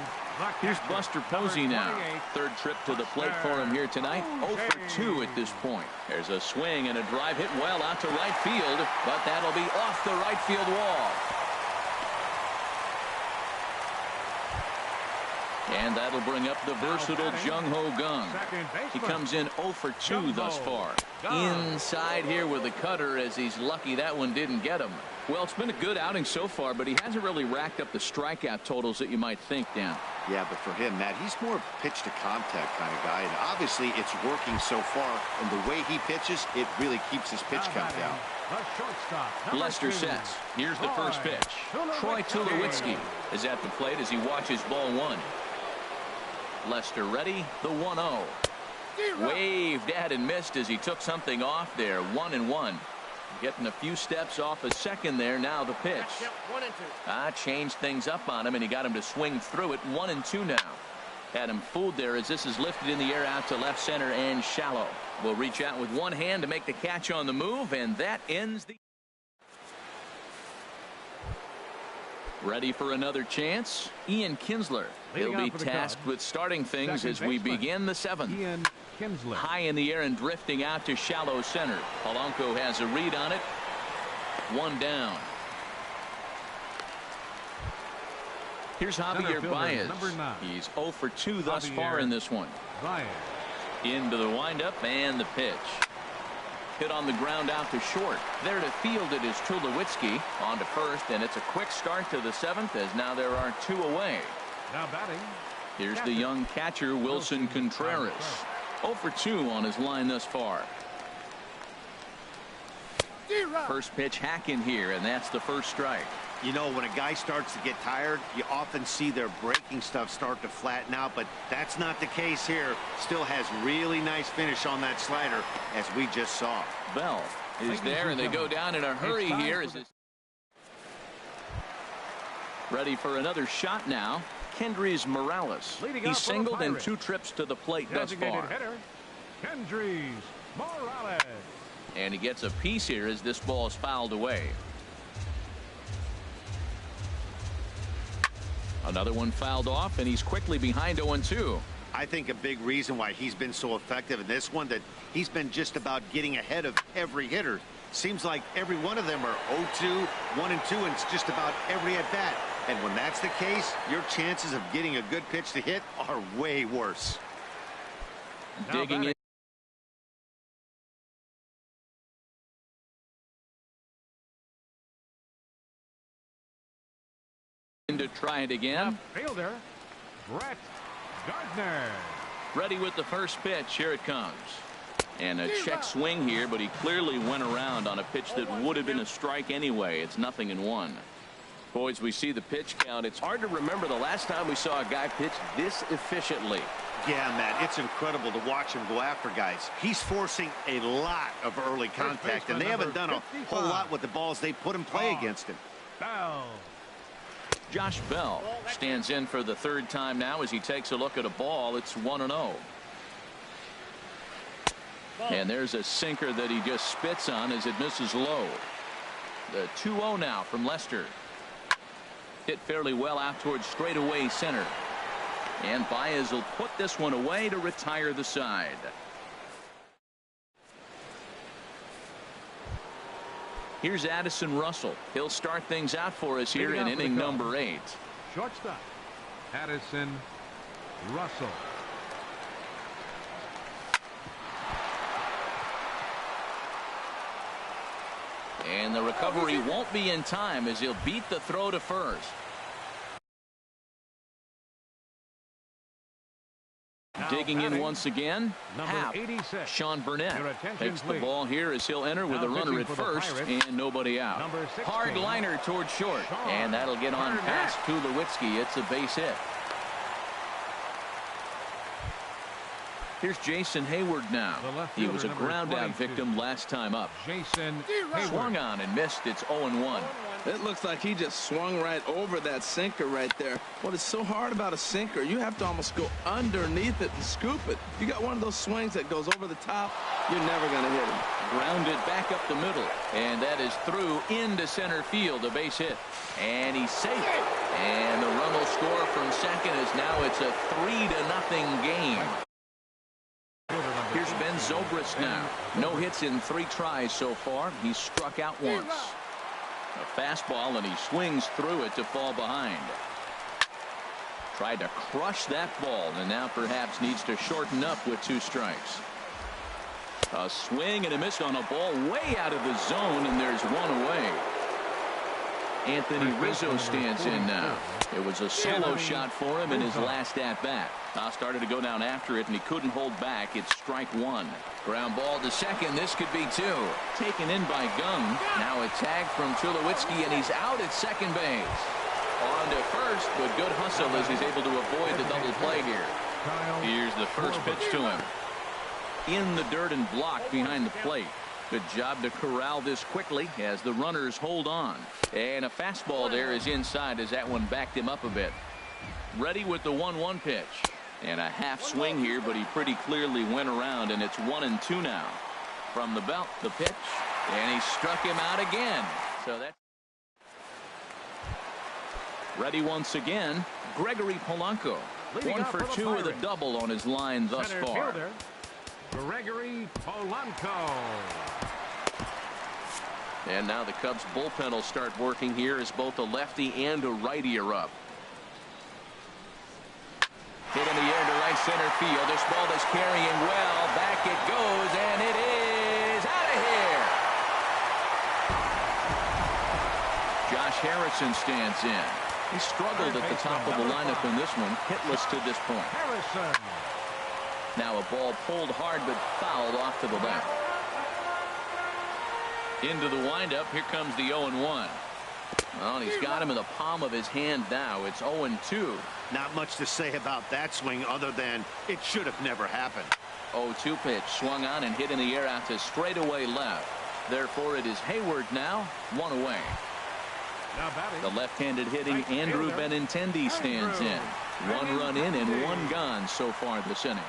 Speaker 1: Here's Buster Posey now. 3rd trip to the plate for him here tonight. 0-for-2 at this point. There's a swing and a drive hit well out to right field, but that'll be off the right field wall. And that'll bring up the versatile Jung-Ho Gung. He comes in 0 for 2 thus far. Inside here with the cutter, as he's lucky that one didn't get him. Well, it's been a good outing so far, but he hasn't really racked up the strikeout totals that you might think, Dan.
Speaker 3: Yeah, but for him, Matt, he's more pitch to contact kind of guy. And obviously, it's working so far. And the way he pitches, it really keeps his pitch count down.
Speaker 1: Lester sets. Here's the first pitch. Troy Tulowitzki is at the plate as he watches ball 1. Lester ready. The 1-0. Waved at and missed as he took something off there. 1-1. Getting a few steps off a second there. Now the pitch. Changed things up on him, and he got him to swing through it. 1-2 now. Had him fooled there as this is lifted in the air out to left center and shallow. Will reach out with one hand to make the catch on the move, and that ends the. Ready for another chance. Ian Kinsler. He'll be tasked with starting things as we begin the 7th.
Speaker 2: Ian Kinsler.
Speaker 1: High in the air and drifting out to shallow center. Polanco has a read on it. 1 down. Here's Javier Baez. He's 0 for 2 thus far in this one. Into the windup and the pitch. Hit on the ground out to short. There to field it is Tulowitzki. On to first, and it's a quick start to the 7th as now there are 2 away.
Speaker 2: Now batting.
Speaker 1: Here's the young catcher Wilson Contreras. 0 for 2 on his line thus far. First pitch hack in here, and that's the first strike.
Speaker 3: You know, when a guy starts to get tired, you often see their breaking stuff start to flatten out, but that's not the case here. Still has really nice finish on that slider, as we just saw.
Speaker 1: Bell is there, and they go down in a hurry here. Ready for another shot now. Kendrys Morales. He's singled in 2 trips to the plate thus far.
Speaker 2: Kendrys Morales.
Speaker 1: And he gets a piece here as this ball is fouled away. Another one fouled off, and he's quickly behind 0-2.
Speaker 3: I think a big reason why he's been so effective in this one, that he's been just about getting ahead of every hitter. Seems like every one of them are 0-2, 1-2, and it's just about every at bat. And when that's the case, your chances of getting a good pitch to hit are way worse.
Speaker 1: Digging in. To try it again.
Speaker 2: Fielder Brett Gardner.
Speaker 1: Ready with the first pitch. Here it comes. And a check swing here, but he clearly went around on a pitch that would have been a strike anyway. It's 0-1. Boys, we see the pitch count. It's hard to remember the last time we saw a guy pitch this efficiently.
Speaker 3: Yeah, Matt, it's incredible to watch him go after guys. He's forcing a lot of early contact, and they haven't done a whole lot with the balls they put in play against him.
Speaker 2: Bell.
Speaker 1: Josh Bell stands in for the 3rd time now as he takes a look at a ball. It's 1-0. And there's a sinker that he just spits on as it misses low. The 2-0 now from Lester. Hit fairly well out towards straightaway center. And Baez will put this one away to retire the side. Here's Addison Russell. He'll start things out for us here in inning number 8.
Speaker 2: Shortstop Addison Russell.
Speaker 1: And the recovery won't be in time as he'll beat the throw to first. Digging in once again. Half. Sean Burnett takes the ball here as he'll enter with a runner at first and nobody out. Hard liner towards short, and that'll get on past Tulowitzki. It's a base hit. Here's Jason Hayward now. He was a ground out victim last time up.
Speaker 2: Jason
Speaker 1: swung on and missed. It's 0-1.
Speaker 4: It looks like he just swung right over that sinker right there. What is so hard about a sinker, you have to almost go underneath it and scoop it. You got one of those swings that goes over the top, you're never going to hit him.
Speaker 1: Grounded back up the middle, and that is through into center field, a base hit. And he's safe. And the run will score from second as now it's a 3-0 game. Here's Ben Zobrist now. No hits in 3 tries so far. He's struck out once. A fastball, and he swings through it to fall behind. Tried to crush that ball, and now perhaps needs to shorten up with 2 strikes. A swing and a miss on a ball way out of the zone, and there's 1 away. Anthony Rizzo stands in now. It was a solo shot for him in his last at-bat. Started to go down after it, and he couldn't hold back. It's strike 1. Ground ball to second. This could be 2. Taken in by Gung. Now a tag from Tulowitzki, and he's out at second base. On to first, but good hustle as he's able to avoid the double play here. Here's the first pitch to him. In the dirt and blocked behind the plate. Good job to corral this quickly as the runners hold on. And a fastball there is inside as that one backed him up a bit. Ready with the 1-1 pitch. And a half swing here, but he pretty clearly went around, and it's 1-2 now. From the belt, the pitch, and he struck him out again. So that. Ready once again, Gregory Polanco. 1 for 2 with a double on his line thus far.
Speaker 2: Gregory Polanco.
Speaker 1: And now the Cubs bullpen will start working here as both a lefty and a righty are up. Hit in the air to right center field. This ball is carrying well. Back it goes, and it is out of here. Josh Harrison stands in. He struggled at the top of the lineup in this one. Hitless to this point.
Speaker 2: Harrison.
Speaker 1: Now a ball pulled hard but fouled off to the left. Into the windup. Here comes the 0-1. Well, he's got him in the palm of his hand now. It's 0-2.
Speaker 3: Not much to say about that swing other than it should have never happened.
Speaker 1: 0-2 pitch swung on and hit in the air out to straightaway left. Therefore, it is Hayward now, 1 away. The left-handed hitting Andrew Benintendi stands in. 1 run in and 1 gone so far this inning.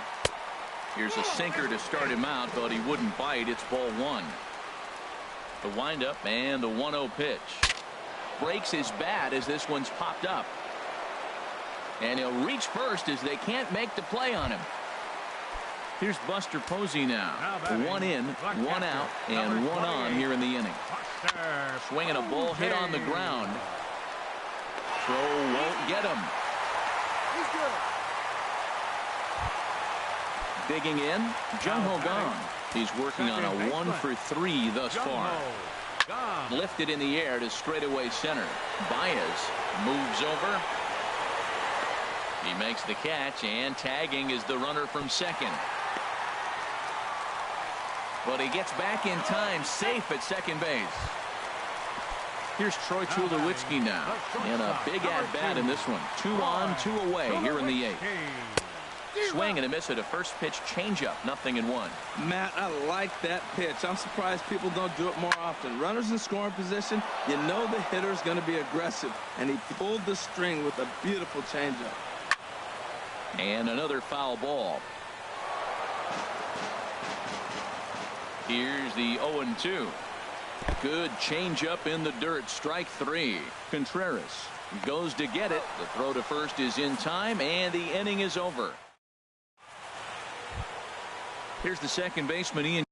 Speaker 1: Here's a sinker to start him out, but he wouldn't bite. It's ball 1. The windup and the 1-0 pitch. Breaks his bat as this one's popped up. And he'll reach first as they can't make the play on him. Here's Buster Posey now. 1 in, 1 out, and 1 on here in the inning. Swinging a ball hit on the ground. Throw won't get him. Digging in, Jung-Ho Kang. He's working on a 1 for 3 thus far. Lifted in the air to straightaway center. Baez moves over. He makes the catch, and tagging is the runner from second. But he gets back in time, safe at second base. Here's Troy Tulowitzki now, and a big at-bat in this one. 2 on, 2 away here in the 8th. Swing and a miss at a first pitch changeup, 0-1.
Speaker 4: Matt, I like that pitch. I'm surprised people don't do it more often. Runners in scoring position, you know the hitter's going to be aggressive, and he pulled the string with a beautiful changeup.
Speaker 1: And another foul ball. Here's the 0-2. Good changeup in the dirt. Strike 3. Contreras goes to get it. The throw to first is in time, and the inning is over. Here's the second baseman, Ian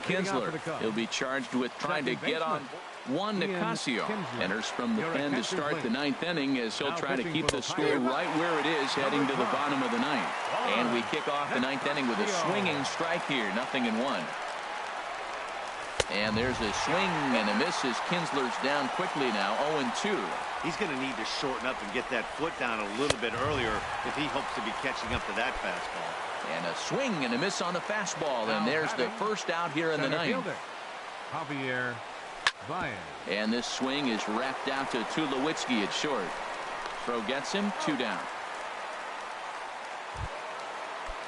Speaker 1: Kinsler. He'll be charged with trying to get on. Juan Nicasio enters from the pen to start the 9th inning as he'll try to keep the score right where it is heading to the bottom of the 9th. And we kick off the 9th inning with a swinging strike here, 0-1. And there's a swing and a miss as Kinsler's down quickly now, 0-2.
Speaker 3: He's going to need to shorten up and get that foot down a little bit earlier if he hopes to be catching up to that fastball.
Speaker 1: And a swing and a miss on the fastball, and there's the first out here in the 9th.
Speaker 2: Javier Baez.
Speaker 1: And this swing is wrapped out to Tulowitzki at short. Throw gets him, 2 down.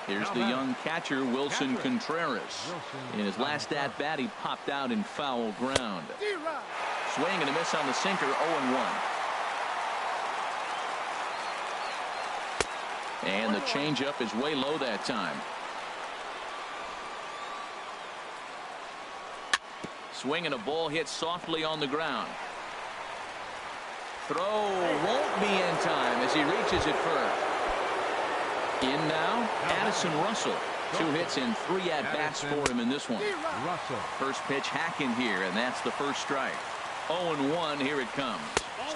Speaker 1: Here's the young catcher, Wilson Contreras. In his last at-bat, he popped out in foul ground. Swing and a miss on the sinker, 0-1. And the changeup is way low that time. Swing and a ball hit softly on the ground. Throw won't be in time as he reaches it first. In now, Addison Russell. 2 hits and 3 at-bats for him in this one. First pitch hacking here, and that's the first strike. 0-1, here it comes.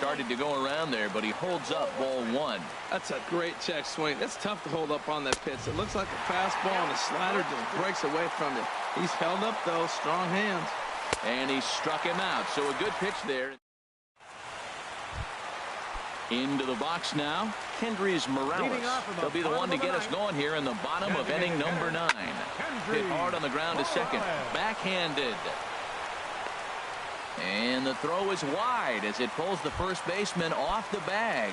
Speaker 1: started to go around there, but he holds up ball one.
Speaker 4: That's a great check swing. It's tough to hold up on that pitch. It looks like a fastball, and the slider just breaks away from you. He's held up, though. Strong hands.
Speaker 1: And he struck him out. So a good pitch there. Into the box now, Kendrys Morales. He'll be the one to get us going here in the bottom of inning number 9. Hit hard on the ground to second. Backhanded. And the throw is wide as it pulls the first baseman off the bag.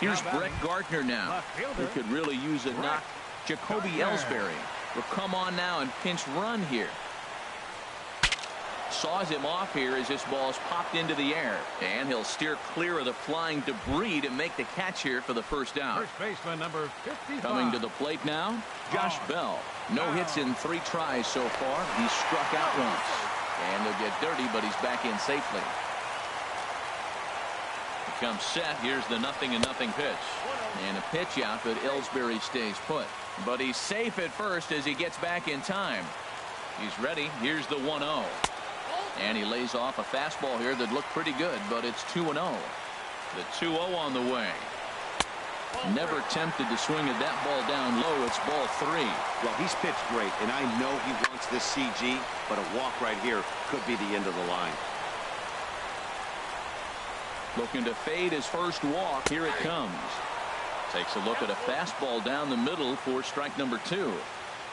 Speaker 1: Here's Brett Gardner now, who could really use a knock. Jacoby Ellsbury will come on now and pinch run here. Saws him off here as this ball's popped into the air. And he'll steer clear of the flying debris to make the catch here for the first out.
Speaker 2: First baseman number 55.
Speaker 1: Coming to the plate now, Josh Bell. No hits in 3 tries so far. He's struck out once. And he'll get dirty, but he's back in safely. Comes set. Here's the 0-0 pitch. And a pitch out, but Ellsbury stays put. But he's safe at first as he gets back in time. He's ready. Here's the 1-0. And he lays off a fastball here that looked pretty good, but it's 2-0. The 2-0 on the way. Never tempted to swing at that ball down low. It's ball 3.
Speaker 3: Well, he's pitched great, and I know he wants this CG, but a walk right here could be the end of the line.
Speaker 1: Looking to fade his first walk. Here it comes. Takes a look at a fastball down the middle for strike number 2.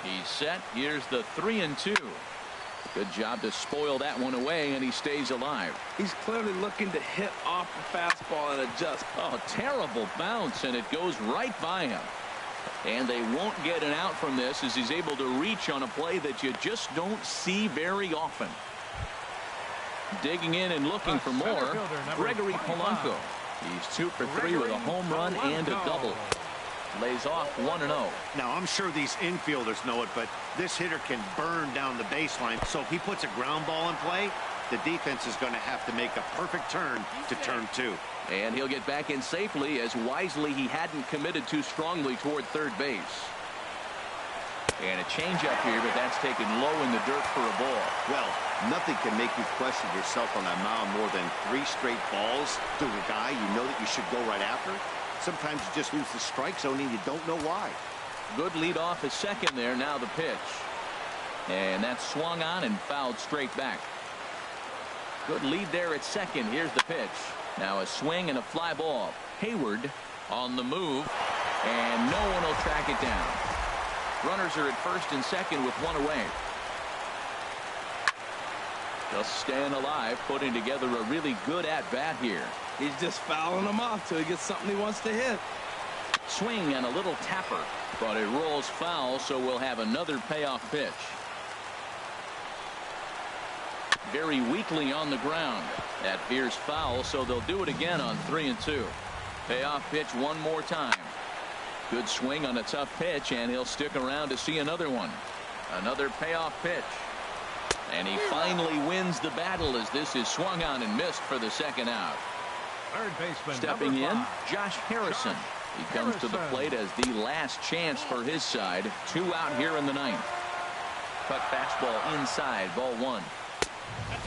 Speaker 1: He's set. Here's the 3-2. Good job to spoil that one away, and he stays alive.
Speaker 4: He's clearly looking to hit off the fastball and adjust.
Speaker 1: Oh, terrible bounce, and it goes right by him. And they won't get an out from this as he's able to reach on a play that you just don't see very often. Digging in and looking for more, Gregory Polanco. He's 2 for 3 with a home run and a double. Lays off 1-0.
Speaker 3: Now, I'm sure these infielders know it, but this hitter can burn down the baseline. So if he puts a ground ball in play, the defense is going to have to make a perfect turn to turn 2.
Speaker 1: And he'll get back in safely as wisely he hadn't committed too strongly toward third base. And a changeup here, but that's taken low in the dirt for a ball.
Speaker 3: Well, nothing can make you question yourself on that mound more than 3 straight balls to a guy you know that you should go right after. Sometimes you just lose the strike zone and you don't know why.
Speaker 1: Good lead off at second there. Now the pitch. And that's swung on and fouled straight back. Good lead there at second. Here's the pitch. Now a swing and a fly ball. Hayward on the move. And no one will track it down. Runners are at first and second with 1 away. Just staying alive, putting together a really good at-bat here.
Speaker 4: He's just fouling him off till he gets something he wants to hit.
Speaker 1: Swing and a little tapper, but it rolls foul, so we'll have another payoff pitch. Very weakly on the ground. That veers foul, so they'll do it again on 3-2. Payoff pitch one more time. Good swing on a tough pitch, and he'll stick around to see another one. Another payoff pitch. And he finally wins the battle as this is swung on and missed for the second out.
Speaker 2: Third baseman
Speaker 1: stepping in, Josh Harrison. He comes to the plate as the last chance for his side. 2 out here in the 9th. Cut fastball inside, ball 1.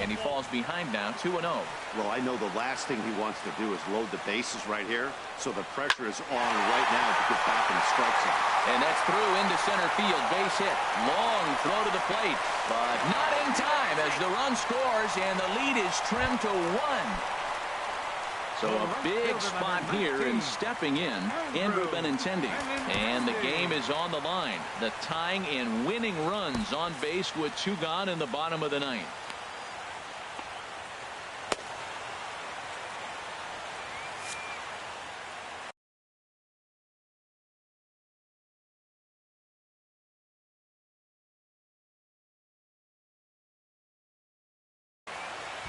Speaker 1: And he falls behind now, 2-0.
Speaker 3: Well, I know the last thing he wants to do is load the bases right here, so the pressure is on right now to get back in the strike zone.
Speaker 1: And that's through into center field, base hit. Long throw to the plate, but not in time as the run scores and the lead is trimmed to 1. So a big spot here, and stepping in, Andrew Benintendi. And the game is on the line. The tying and winning runs on base with 2 gone in the bottom of the 9th.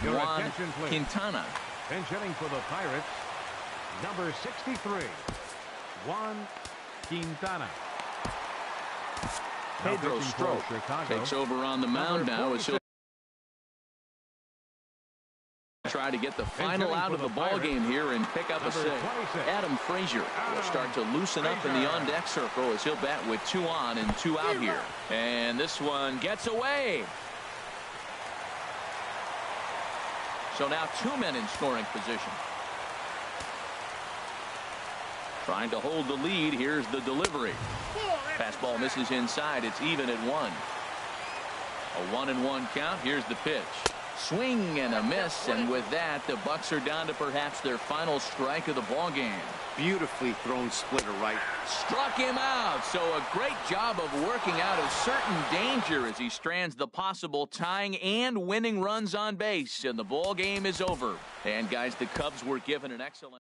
Speaker 1: Juan Quintana.
Speaker 2: Pinch hitting for the Pirates, number 63, Juan Quintana.
Speaker 1: Pedro Strop takes over on the mound now as he'll try try to get the final out of the ball game here and pick up a save. Adam Frazier will start to loosen up in the on-deck circle as he'll bat with 2 on and 2 out here. And this one gets away. So now 2 men in scoring position. Trying to hold the lead. Here's the delivery. Fastball misses inside. It's even at 1. A 1-1 count. Here's the pitch. Swing and a miss, and with that, the Bucks are down to perhaps their final strike of the ball game.
Speaker 3: Beautifully thrown splitter right.
Speaker 1: Struck him out. So a great job of working out of certain danger as he strands the possible tying and winning runs on base, and the ball game is over. And guys, the Cubs were given an excellent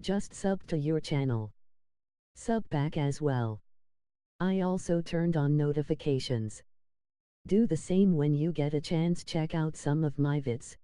Speaker 5: Just sub to your channel. Sub back as well. I also turned on notifications. Do the same when you get a chance. Check out some of my vids.